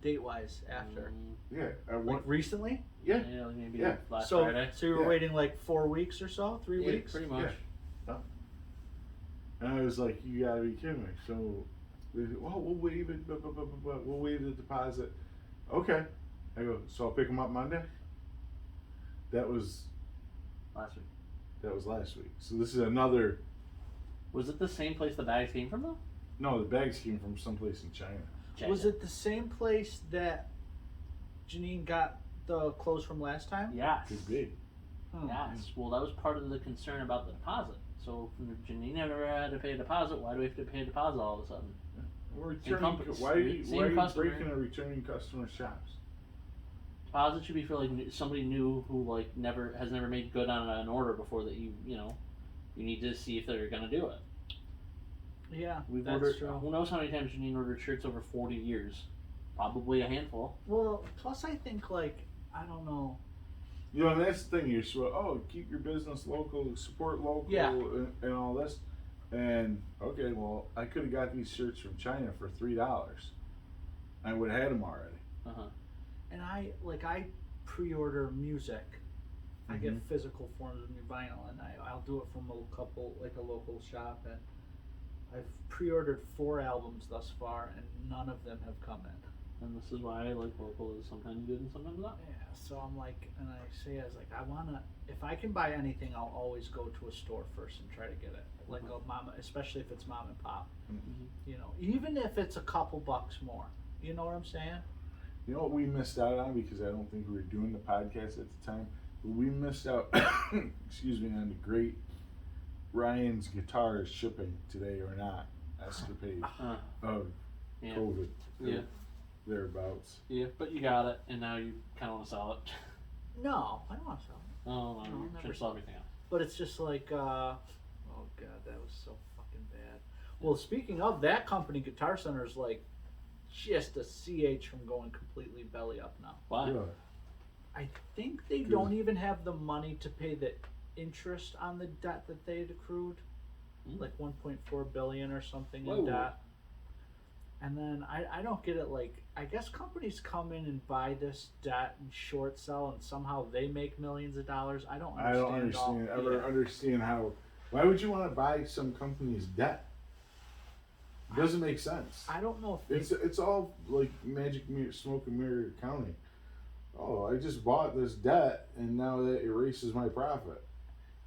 S2: Date wise, after?
S1: Yeah,
S2: Like recently?
S1: Yeah.
S3: Like maybe
S1: Yeah.
S3: last
S2: So
S3: Friday.
S2: you were
S1: Yeah.
S2: waiting like 4 weeks or so? 3
S3: Yeah,
S2: weeks?
S3: pretty much.
S1: And I was like, you gotta be kidding me. So, well, we'll waive it, we'll waive the deposit. Okay. I go, so I'll pick them up Monday? That was
S3: Last week.
S1: last week. So this is another,
S3: Was it the same place the bags came from though?
S1: no, the bags came from someplace in China.
S2: Was it the same place that Janine got the clothes from last time?
S3: Yes.
S1: Could be.
S3: Yes. Well, that was part of the concern about the deposit. So if Janine never had to pay a deposit, why do we have to pay a deposit all of a sudden?
S1: Why are you
S3: customer.
S1: breaking a returning customer's shops?
S3: Deposit should be for like somebody new who like has never made good on an order before that you need to see if they're gonna do it.
S2: Yeah,
S3: We've
S2: that's
S3: ordered
S2: true.
S3: who knows how many times Janine ordered shirts over 40 years. Probably a handful.
S2: Well, plus I think like, I don't know.
S1: You know, and that's the thing. Keep your business local, support local,
S2: Yeah.
S1: and all this. And okay, well, I could have got these shirts from China for $3. I would have had them already.
S2: And I pre-order music. I get
S1: Mhm.
S2: physical forms of new vinyl, and I'll do it from a local shop, and I've pre-ordered 4 albums thus far, and none of them have come in.
S3: And this is why like local is sometimes good and sometimes not.
S2: Yeah, so I'm like, and I say, I wanna, if I can buy anything, I'll always go to a store first and try to get it. Like a mom, especially if it's mom and pop.
S1: Mhm.
S2: You know, even if it's a couple bucks more. You know what I'm saying?
S1: You know what we missed out on because I don't think we were doing the podcast at the time? We missed out, excuse me, on the great Ryan's Guitars shipping today or not escapade of
S3: Yeah.
S1: COVID.
S3: Yeah.
S1: Thereabouts.
S3: Yeah, but you got it, and now you kind of want to sell it.
S2: No, I don't want to sell.
S3: Oh,
S2: No,
S3: no,
S2: I'll
S3: you're
S2: never
S3: trying to sell everything else.
S2: But it's just like, oh god, that was so fucking bad. Well, speaking of that company, Guitar Center is like just a CH from going completely belly up now.
S3: Why?
S1: Yeah.
S2: I think they don't even have the money to pay the interest on the debt that they had accrued, like 1.4 billion or something
S3: Whoa.
S2: in debt. And then I don't get it. Like, I guess companies come in and buy this debt and short sell, and somehow they make millions of dollars. I don't
S1: understand how. Why would you want to buy some company's debt? It doesn't make sense.
S2: I don't know if
S1: It's all like magic mirror, smoke and mirror accounting. Oh, I just bought this debt, and now that erases my profit.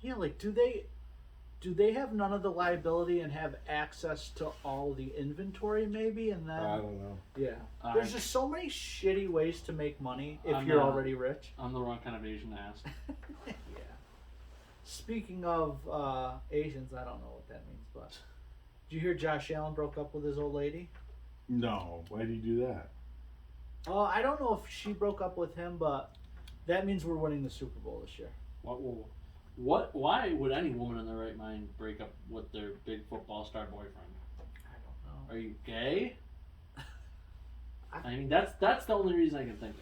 S2: yeah, like do they have none of the liability and have access to all the inventory maybe, and then
S1: I don't know.
S2: yeah, there's just so many shitty ways to make money if
S3: I'm
S2: you're
S3: not-
S2: already rich.
S3: I'm the wrong kind of Asian to ask.
S2: Yeah. Speaking of Asians, I don't know what that means, but did you hear Josh Allen broke up with his old lady?
S1: No, why do you do that?
S2: I don't know if she broke up with him, but that means we're winning the Super Bowl this year.
S3: Why would any woman in their right mind break up with their big football star boyfriend?
S2: I don't know.
S3: Are you gay? I mean, that's the only reason I can think of.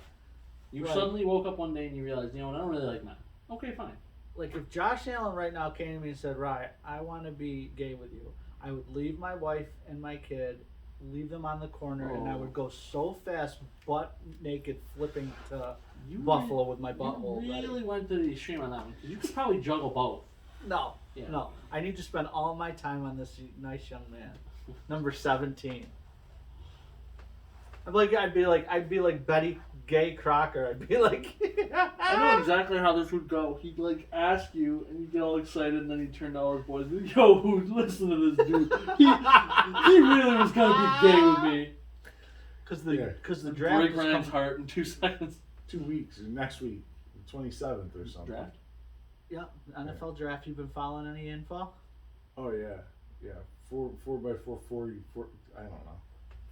S3: You
S2: Right.
S3: suddenly woke up one day and you realized, I don't really like men. Okay, fine.
S2: Like if Josh Allen right now came to me and said, "Right, I want to be gay with you," I would leave my wife and my kid, leave them on the corner, and I would go so fast, butt naked, flipping to Buffalo with my butthole.
S3: You
S2: ready.
S3: really went to the extreme on that one. 'Cause you could probably juggle both.
S2: No,
S3: Yeah.
S2: no. I need to spend all my time on this nice young man, number 17. I'd be like gay Crocker, I'd be like,
S3: I know exactly how this would go. He'd like ask you, and you'd get all excited, and then he'd turn to all his boys and be like, yo, listen to this dude. He really was gonna be gay with me.
S2: Because the draft
S3: Break
S2: is
S3: Ryan's
S2: coming.
S3: heart in 2 seconds.
S1: 2 weeks, next week, the 27th or something.
S3: Draft?
S2: Yeah, NFL draft. You've been following any info?
S1: Oh yeah. 4x4 40. I don't know.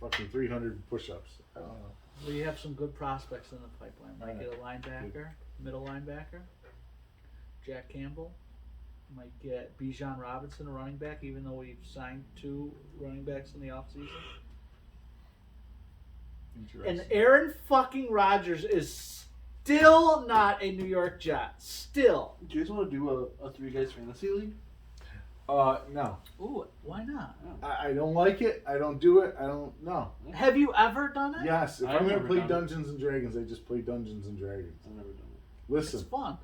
S1: Fucking 300 push-ups. I don't know.
S2: We have some good prospects in the pipeline. Might get a
S1: Alright.
S2: linebacker, middle linebacker, Jack Campbell. Might get Bijan Robinson, a running back, even though we've signed 2 running backs in the offseason.
S1: Interesting.
S2: And Aaron fucking Rodgers is still not a New York Jet. Still.
S3: Do you guys want to do a 3 guys fantasy league?
S1: No.
S2: Ooh, why not?
S1: I don't like it. I don't do it. I don't. No.
S2: Have you ever done it?
S1: Yes. If
S3: I've
S1: I'm gonna
S3: never
S1: play
S3: done it.
S1: Dungeons and Dragons, I just play Dungeons and Dragons.
S3: I've never done it.
S1: Listen,
S2: It's fun.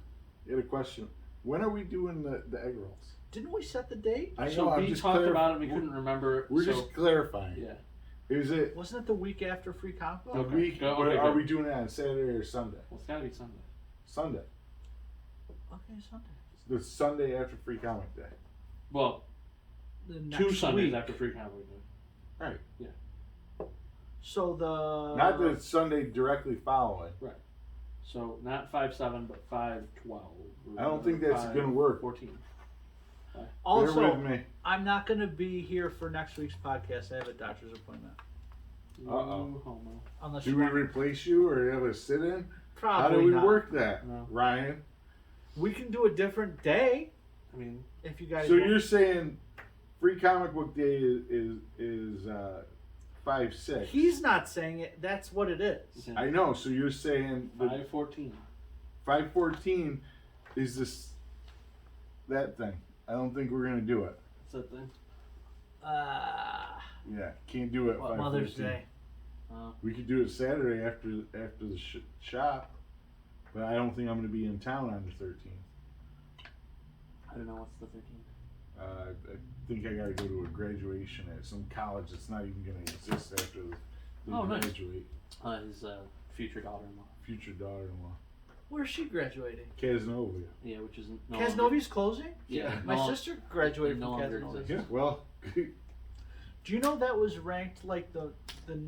S1: I had a question. When are we doing the egg rolls?
S2: Didn't we set the date?
S1: I know.
S3: So
S1: I'm
S3: we
S1: just
S3: talked about it, we couldn't remember it.
S1: We're
S3: so,
S1: just clarifying.
S3: Yeah.
S1: Is it
S2: Wasn't it the week after Free Comic Book?
S1: a
S3: Okay.
S1: week?
S3: Go-
S1: but
S3: okay,
S1: are
S3: good.
S1: we doing it on Saturday or Sunday?
S3: Well, it's gotta be Sunday.
S1: Sunday.
S2: Okay, Sunday.
S1: The Sunday after Free Comic Day.
S3: Well,
S2: The
S3: 2
S2: next
S3: Sundays
S2: week.
S3: after Free Comic Day.
S1: Right.
S2: So the
S1: Not the Sunday directly following.
S3: So not 5/7, but 5/12.
S1: I don't think that's gonna work.
S3: 14.
S1: Bear
S2: also
S1: with me.
S2: I'm not going to be here for next week's podcast. I have a doctor's appointment.
S1: Uh-oh.
S3: You homo.
S2: Unless
S1: Do
S2: you
S1: we
S2: want,
S1: replace you or have a sit-in?
S2: probably
S1: How do we
S2: not.
S1: work that,
S3: No.
S1: Ryan?
S2: We can do a different day
S3: I mean,
S2: if you guys.
S1: So
S2: want.
S1: you're saying Free Comic Book Day is 5/6.
S2: He's not saying it. That's what it is.
S1: I know. So you're saying the
S3: 5/14.
S1: 5/14 is that thing. I don't think we're gonna do it.
S3: What's that thing?
S1: Yeah, can't do it.
S2: What, Mother's
S1: 5/14.
S2: Day.
S1: We could do it Saturday after the shop, but I don't think I'm gonna be in town on the 13th.
S3: I don't know what's the 13th.
S1: I think I gotta go to a graduation at some college that's not even gonna exist after they
S3: Oh, nice.
S1: graduate.
S3: His future daughter-in-law.
S1: Future daughter-in-law,
S2: Where's she graduating?
S1: Casanova.
S3: Yeah, which is no
S2: Casnovi's closing?
S3: Yeah,
S2: My
S3: no,
S2: sister graduated
S3: no
S2: from
S3: longer
S2: Casanova.
S3: exists.
S1: Yeah, well,
S2: Do you know that was ranked like the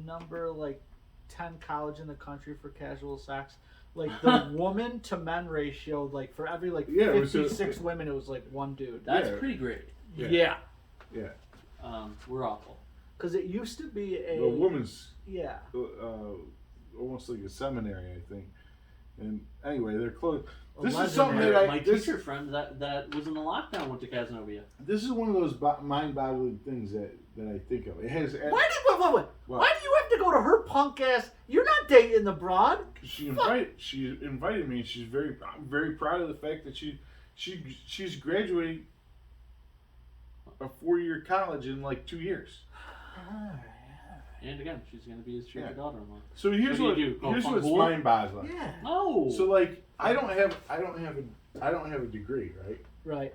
S2: number like 10 college in the country for casual sex? Like the woman to men ratio, like for every like
S1: Yeah, it was
S2: 56 women, it was like 1 dude.
S3: That's
S1: Yeah.
S3: pretty great.
S1: Yeah.
S2: Yeah.
S3: We're awful.
S2: Because it used to be a
S1: the woman's
S2: yeah.
S1: almost like a seminary, I think. And anyway, they're closed.
S2: a
S1: This is
S2: legendary-
S1: something that
S3: My
S1: this-
S3: teacher friend that was in the lockdown went to Casanova.
S1: This is one of those mind-boggling things that I think of. It has.
S2: Why do you
S1: What?
S2: why do you have to go to her punk ass? You're not dating the broad.
S1: She invited me, and she's I'm very proud of the fact that she's graduating a 4-year college in like 2 years.
S3: And again, she's going to be his future
S1: Yeah.
S3: daughter-in-law.
S1: So here's
S3: So
S1: what
S3: you do go
S1: here's
S3: fun
S1: what's
S3: pool?
S1: mind-boggling.
S2: Yeah.
S3: No.
S1: So like I don't have a degree, right?
S2: Right.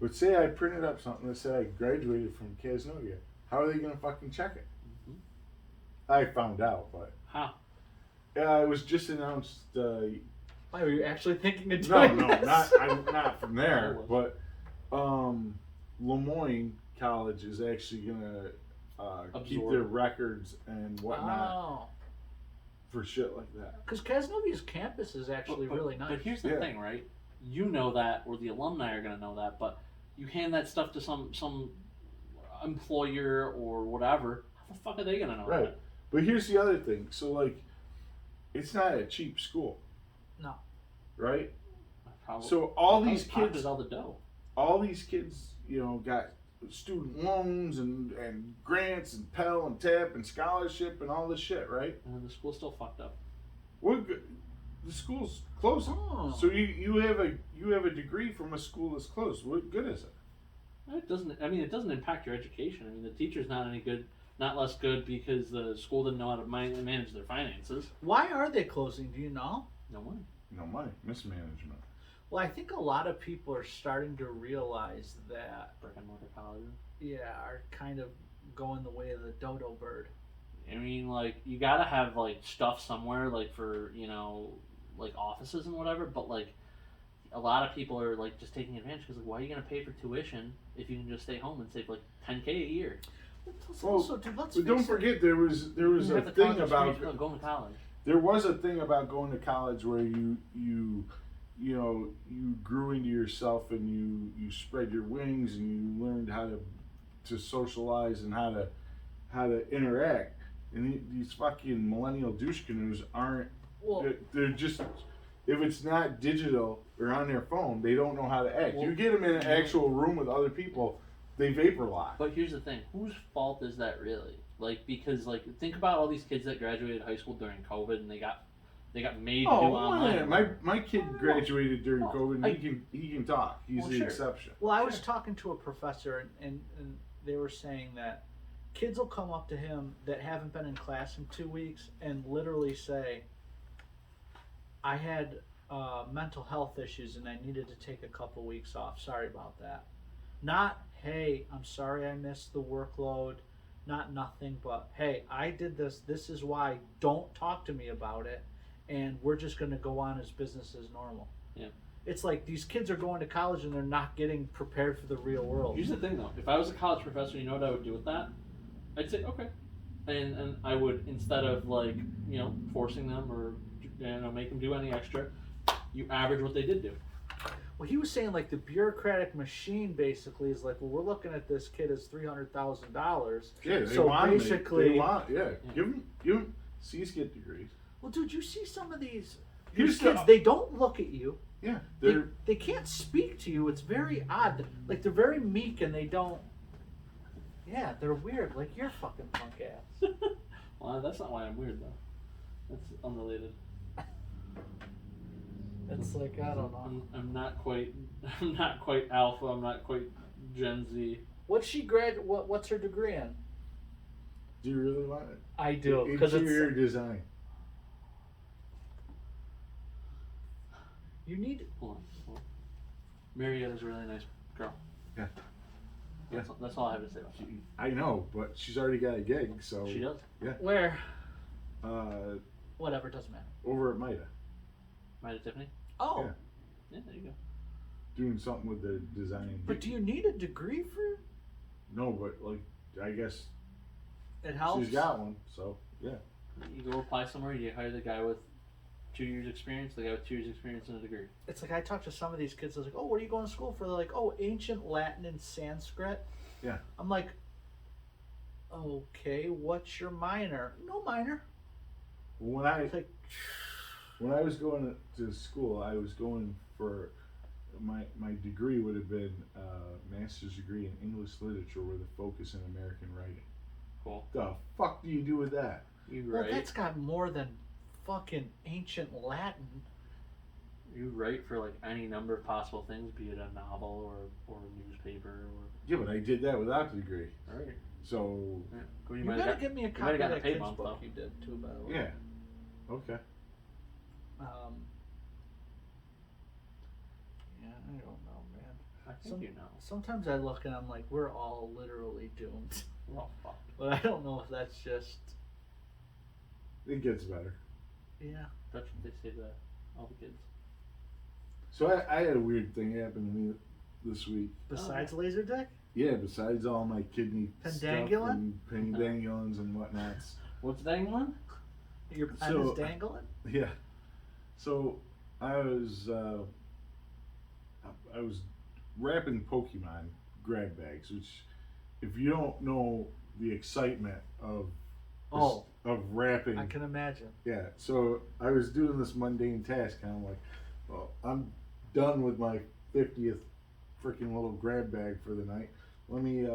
S1: But say I printed up something that said I graduated from Casanova. How are they gonna fucking check it?
S3: Mhm.
S1: I found out, but
S3: How?
S1: it was just announced.
S2: Why were you actually thinking of
S1: No,
S2: doing
S1: no,
S2: this?
S1: not from there.
S3: I
S1: But Lemoyne College is actually gonna keep
S3: Absorb.
S1: their records and whatnot
S2: Oh.
S1: for shit like that.
S2: Because Casanovia's campus is actually
S3: But-
S2: really nice.
S3: But here's the
S1: Yeah.
S3: thing, right? You know that, or the alumni are going to know that, but you hand that stuff to some employer or whatever, how the fuck are they going to know
S1: Right.
S3: that?
S1: But here's the other thing. So like, it's not a cheap school.
S2: No.
S1: Right.
S3: Probably,
S1: So all
S3: probably
S1: these
S3: pocketed
S1: kids,
S3: all the dough.
S1: got student loans and grants and Pell and TAP and scholarship and all this shit, right?
S3: And the school's still fucked up.
S1: The school's closing.
S2: Oh.
S1: So you have a degree from a school that's closed. What good is it?
S3: It doesn't. I mean, it doesn't impact your education. I mean, the teacher's not any good, not less good because the school didn't know how to manage their finances.
S2: Why are they closing? Do you know?
S3: No money.
S1: No money, mismanagement.
S2: Well, I think a lot of people are starting to realize that,
S3: Brick and mortar colleges.
S2: yeah, are kind of going the way of the dodo bird.
S3: I mean, like, you gotta have, like, stuff somewhere, like, for, like, offices and whatever, but, like, a lot of people are, like, just taking advantage because, like, why are you gonna pay for tuition if you can just stay home and save, like, $10K a year?
S2: Also, dude, let's
S1: But don't
S2: face it.
S1: forget there was
S3: You
S1: a
S3: have the
S1: thing
S3: college
S1: about
S3: experience going to college.
S1: there was a thing about going to college where you grew into yourself and you spread your wings and you learned how to socialize and how to interact. And these fucking millennial douche canoes aren't.
S2: Well,
S1: They're just, if it's not digital or on their phone, they don't know how to act.
S3: Well,
S1: you get them in an actual room with other people, they vapor lock.
S3: But here's the thing: whose fault is that really? Like, because, like, think about all these kids that graduated high school during COVID and they got made to do online.
S1: My kid graduated during COVID and he can talk. He's the
S3: sure.
S1: exception.
S2: Well, I was talking to a professor, and they were saying that kids will come up to him that haven't been in class in 2 weeks and literally say, I had mental health issues and I needed to take a couple weeks off. Sorry about that. Not, hey, I'm sorry I missed the workload. Not nothing, but, hey, I did this. This is why. Don't talk to me about it. And we're just going to go on as business as normal.
S3: Yeah.
S2: It's like these kids are going to college and they're not getting prepared for the real world.
S3: Here's the thing, though: if I was a college professor, you know what I would do with that? I'd say, okay, and I would, instead of, like, forcing them or make them do any extra, you average what they did do.
S2: Well, he was saying, like, the bureaucratic machine basically is like, well, we're looking at this kid as $300,000.
S1: Yeah, they
S2: So
S1: want
S2: basically-
S1: they want, give them C's get degrees.
S2: Well, dude, you see some of these
S1: Here's
S2: kids,
S1: the-
S2: they don't look at you.
S1: Yeah,
S2: They can't speak to you. It's very odd. Like, they're very meek and they don't. Yeah, they're weird. Like, you're fucking punk ass.
S3: Well, that's not why I'm weird, though. That's unrelated.
S2: It's like, I don't know.
S3: I'm not quite alpha. I'm not quite Gen Z.
S2: What's her degree in?
S1: Do you really want it?
S2: I do, because
S1: Interior
S2: it's
S1: design.
S2: you need.
S3: Hold on. Marietta's a really nice girl.
S1: Yeah.
S3: That's all I have to say about her.
S1: I know, but she's already got a gig, so
S3: She does.
S2: Where?
S1: Uh,
S2: Whatever, doesn't matter.
S1: over at Mida,
S3: Mida Tiffany.
S2: Oh,
S3: Yeah, there you go.
S1: doing something with the design.
S2: but do you need a degree for?
S1: No, but like I guess
S2: It helps.
S1: she's got one, so yeah.
S3: You go apply somewhere. You hire the guy with 2 years experience. The guy with 2 years experience and a degree.
S2: It's like I talked to some of these kids. I was like, "Oh, what are you going to school for?" They're like, "Oh, ancient Latin and Sanskrit."
S1: Yeah.
S2: I'm like, "Okay, what's your minor?" No minor.
S1: When I
S2: It's like,
S1: was going to school, I was going for my degree would have been a master's degree in English literature with a focus in American writing.
S3: Cool.
S1: The fuck do you do with that?
S3: You
S2: well,
S3: write.
S2: that's got more than fucking ancient Latin.
S3: You write for, like, any number of possible things, be it a novel or a newspaper or.
S1: Yeah, but I did that without the degree.
S3: All right.
S1: So
S3: Yeah. Well,
S2: You
S3: might
S2: gotta
S3: have
S2: give me a
S3: might
S2: copy
S3: have
S2: of
S3: gotten
S2: that
S3: a pay
S2: kid's
S3: bump,
S2: book
S3: though.
S2: you did too, by the way.
S1: yeah, okay.
S2: Yeah, I don't know, man.
S3: I think you know.
S2: Sometimes I look and I'm like, we're all literally doomed.
S3: We're all fucked.
S2: But I don't know if that's just.
S1: It gets better.
S2: Yeah.
S3: That's what they say to all the kids.
S1: So I had a weird thing happen to me this week.
S2: Besides laser dick?
S1: Yeah, besides all my kidney
S2: PenDangulin?
S1: stuff and PenDangulins and whatnots.
S3: What's dangling?
S2: Your pen
S1: So-
S2: is dangling?
S1: Yeah. So I was wrapping Pokemon grab bags, which if you don't know the excitement of
S2: Oh,
S1: wrapping,
S2: I can imagine.
S1: yeah. So I was doing this mundane task, and I'm like, well, I'm done with my 50th freaking little grab bag for the night. Let me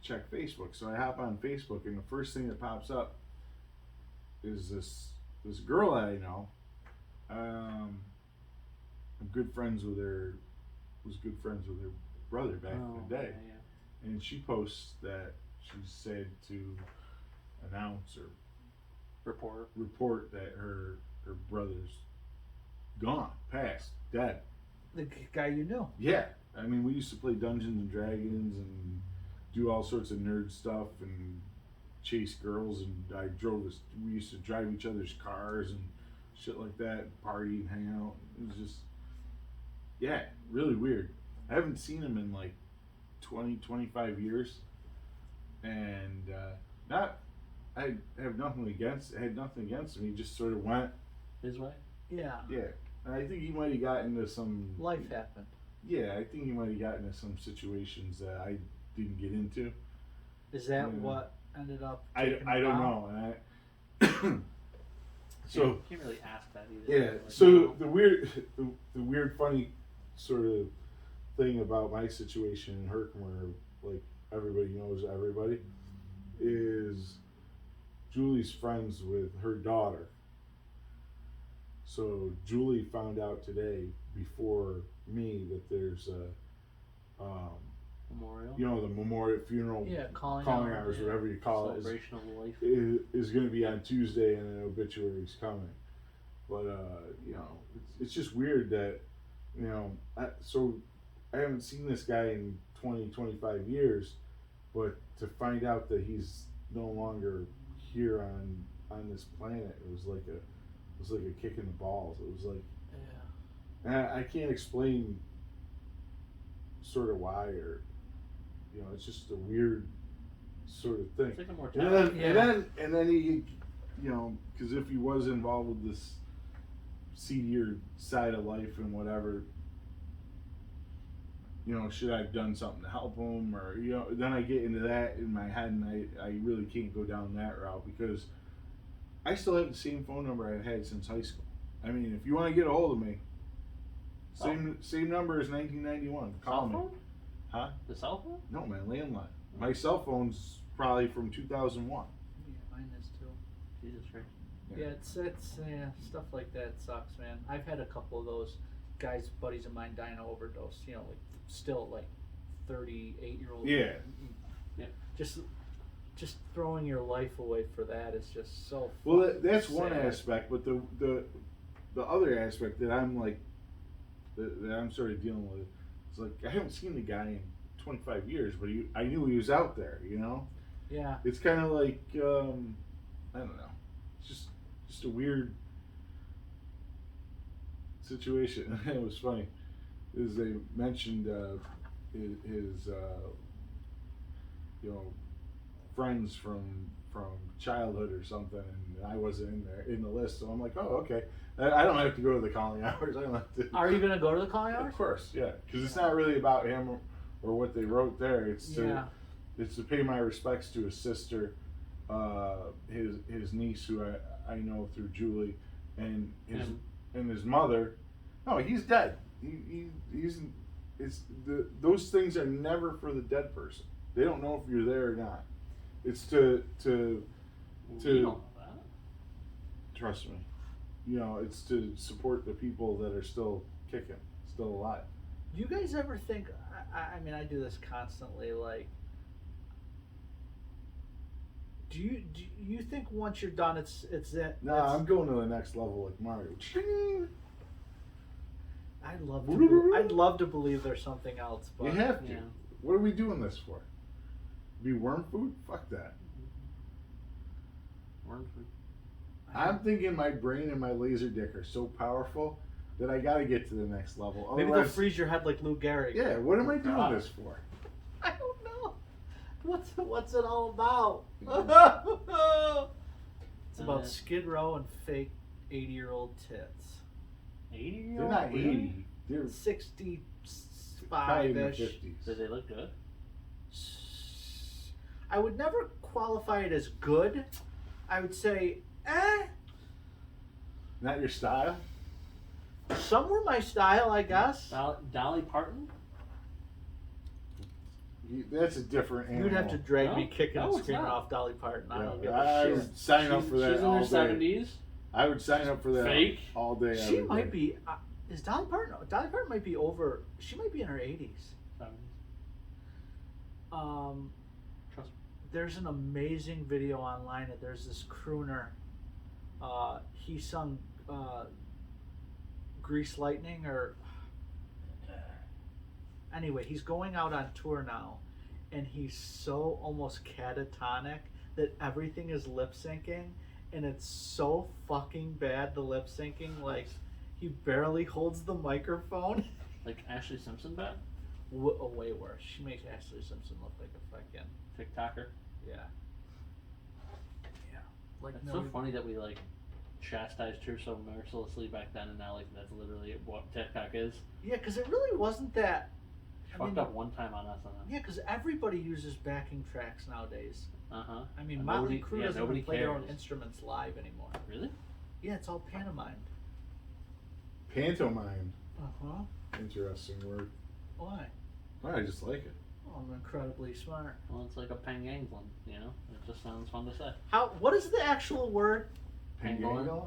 S1: check Facebook. So I hop on Facebook, and the first thing that pops up is this girl that I know. I'm good friends with her. Was good friends with her brother back in the day,
S3: Yeah.
S1: and she posts that she's said to announce or report that her brother's gone, passed, dead.
S2: The guy you knew.
S1: Yeah, I mean, we used to play Dungeons and Dragons and do all sorts of nerd stuff and chase girls, and we used to drive each other's cars and shit like that, party and hang out. It was just, yeah, really weird. I haven't seen him in like 20, 25 years, and not. I had nothing against him. He just sort of went
S3: His way.
S2: Yeah.
S1: Yeah, I think he might have gotten into some.
S2: Life happened.
S1: Yeah, I think he might have gotten into some situations that I didn't get into.
S2: Is that what ended up?
S1: I
S2: taking
S1: don't
S2: him out?
S1: know. And so
S3: Can't really ask that either.
S1: yeah,
S3: Like,
S1: so the weird, funny sort of thing about my situation in Herkimer, like everybody knows everybody, is Julie's friends with her daughter. So Julie found out today before me that there's a,
S3: memorial.
S1: you know, the memorial funeral,
S2: Yeah, calling
S1: hours, whatever you call it,
S3: Celebration of life.
S1: is going to be on Tuesday, and an obituary's coming. But you know, it's just weird that, you know, I haven't seen this guy in 20, 25 years, but to find out that he's no longer here on this planet, it was like a kick in the balls. It was like,
S2: Yeah.
S1: and I can't explain sort of why, or, you know, it's just a weird sort of thing.
S3: It's like a
S1: And
S3: mortality.
S1: then he, you know, because if he was involved with this seedier side of life and whatever, you know, should I have done something to help him, or, you know, then I get into that in my head, and I really can't go down that route, because I still have the same phone number I've had since high school. I mean, if you want to get a hold of me, same number as 1991. Call
S3: Cell
S1: me.
S3: phone?
S1: Huh?
S3: The cell phone?
S1: No, man, landline. My cell phone's probably from 2001.
S2: Yeah, mine is too.
S3: Jesus Christ.
S2: Yeah, it's stuff like that sucks, man. I've had a couple of those guys, buddies of mine, dying of overdose. You know, like still like 38-year-old.
S1: Yeah.
S2: Just throwing your life away for that is just so.
S1: Well, that's
S2: sad.
S1: one aspect, but the other aspect that I'm like that I'm sort of dealing with is like I haven't seen the guy in 25 years, but I knew he was out there. You know,
S2: Yeah.
S1: it's kind of like I don't know, it's just a weird situation. It was funny, is they mentioned his you know, friends from childhood or something, and I wasn't in the list, so I'm like, oh, okay. I don't have to go to the calling hours. I don't have to.
S2: Are you gonna go to the calling hours?
S1: Of course, yeah, because it's not really about him or what they wrote there. It's to pay my respects to his sister, his niece, who I know through Julie, and his mother. No, he's dead. Those things are never for the dead person. They don't know if you're there or not. It's to
S3: You don't know that.
S1: trust me. You know, it's to support the people that are still kicking, still alive.
S2: Do you guys ever think? I mean, I do this constantly. Like, do you think once you're done, it's that?
S1: No, I'm going to the next level like Mario.
S2: I'd love to believe there's something else, but
S1: You have to.
S3: Yeah.
S1: What are we doing this for? Be worm food? Fuck that.
S3: Worm food.
S1: I'm thinking my brain and my laser dick are so powerful that I got to get to the next level.
S2: maybe they'll
S1: Otherwise,
S2: freeze your head like Lou Gehrig.
S1: yeah. What am I doing
S3: God.
S1: this for?
S2: I don't know. What's it all about? It's about Skid Row and fake 80-year-old tits.
S3: 80-year-old?
S1: They're not
S3: Really?
S1: 80. They're probably in their
S2: 65-ish.
S1: 50s.
S3: Do they look good?
S2: I would never qualify it as good. I would say,
S1: Not your style?
S2: some were my style, I guess.
S3: Dolly Parton?
S1: That's a different animal.
S2: You'd have to drag me
S3: No.
S2: kicking
S3: No,
S2: and
S3: it's
S2: screaming
S3: not.
S2: off Dolly Parton. I don't give
S1: I
S2: a shit.
S1: would sign up for that
S3: She's in
S1: all
S3: her
S1: day.
S3: 70s.
S1: I would sign up for that
S3: Fake.
S1: all day.
S2: She
S1: every
S2: might
S1: day.
S2: be. Is Dolly Parton? Dolly Parton might be over. She might be in her 80s.
S3: 70s. Trust me.
S2: There's an amazing video online. That there's this crooner. He sung "Grease Lightning" or anyway. He's going out on tour now, and he's so almost catatonic that everything is lip syncing, and it's so fucking bad. The lip syncing, like he barely holds the microphone.
S3: Like Ashley Simpson bad?
S2: Way worse. She makes Ashley Simpson look like a fucking
S3: TikToker.
S2: yeah. Yeah. Like
S3: It's
S2: no.
S3: so funny that we like chastised her so mercilessly back then, and now like that's literally what TikTok is.
S2: Yeah, because it really wasn't that.
S3: She fucked up one time on us on that.
S2: Yeah, because everybody uses backing tracks nowadays. I mean,
S3: And
S2: Motley
S3: nobody-
S2: Crue
S3: yeah,
S2: doesn't
S3: nobody
S2: even play their own
S3: cares.
S2: instruments live anymore.
S3: Really?
S2: Yeah, it's all pantomimed.
S1: Pantomime.
S2: Uh-huh.
S1: Interesting word.
S2: Why?
S1: I just like it.
S2: Oh, I'm incredibly smart.
S3: Well, it's like a PenDangulin, you know? It just sounds fun to say.
S2: What is the actual word?
S3: Pangolin?
S1: PenDangulin?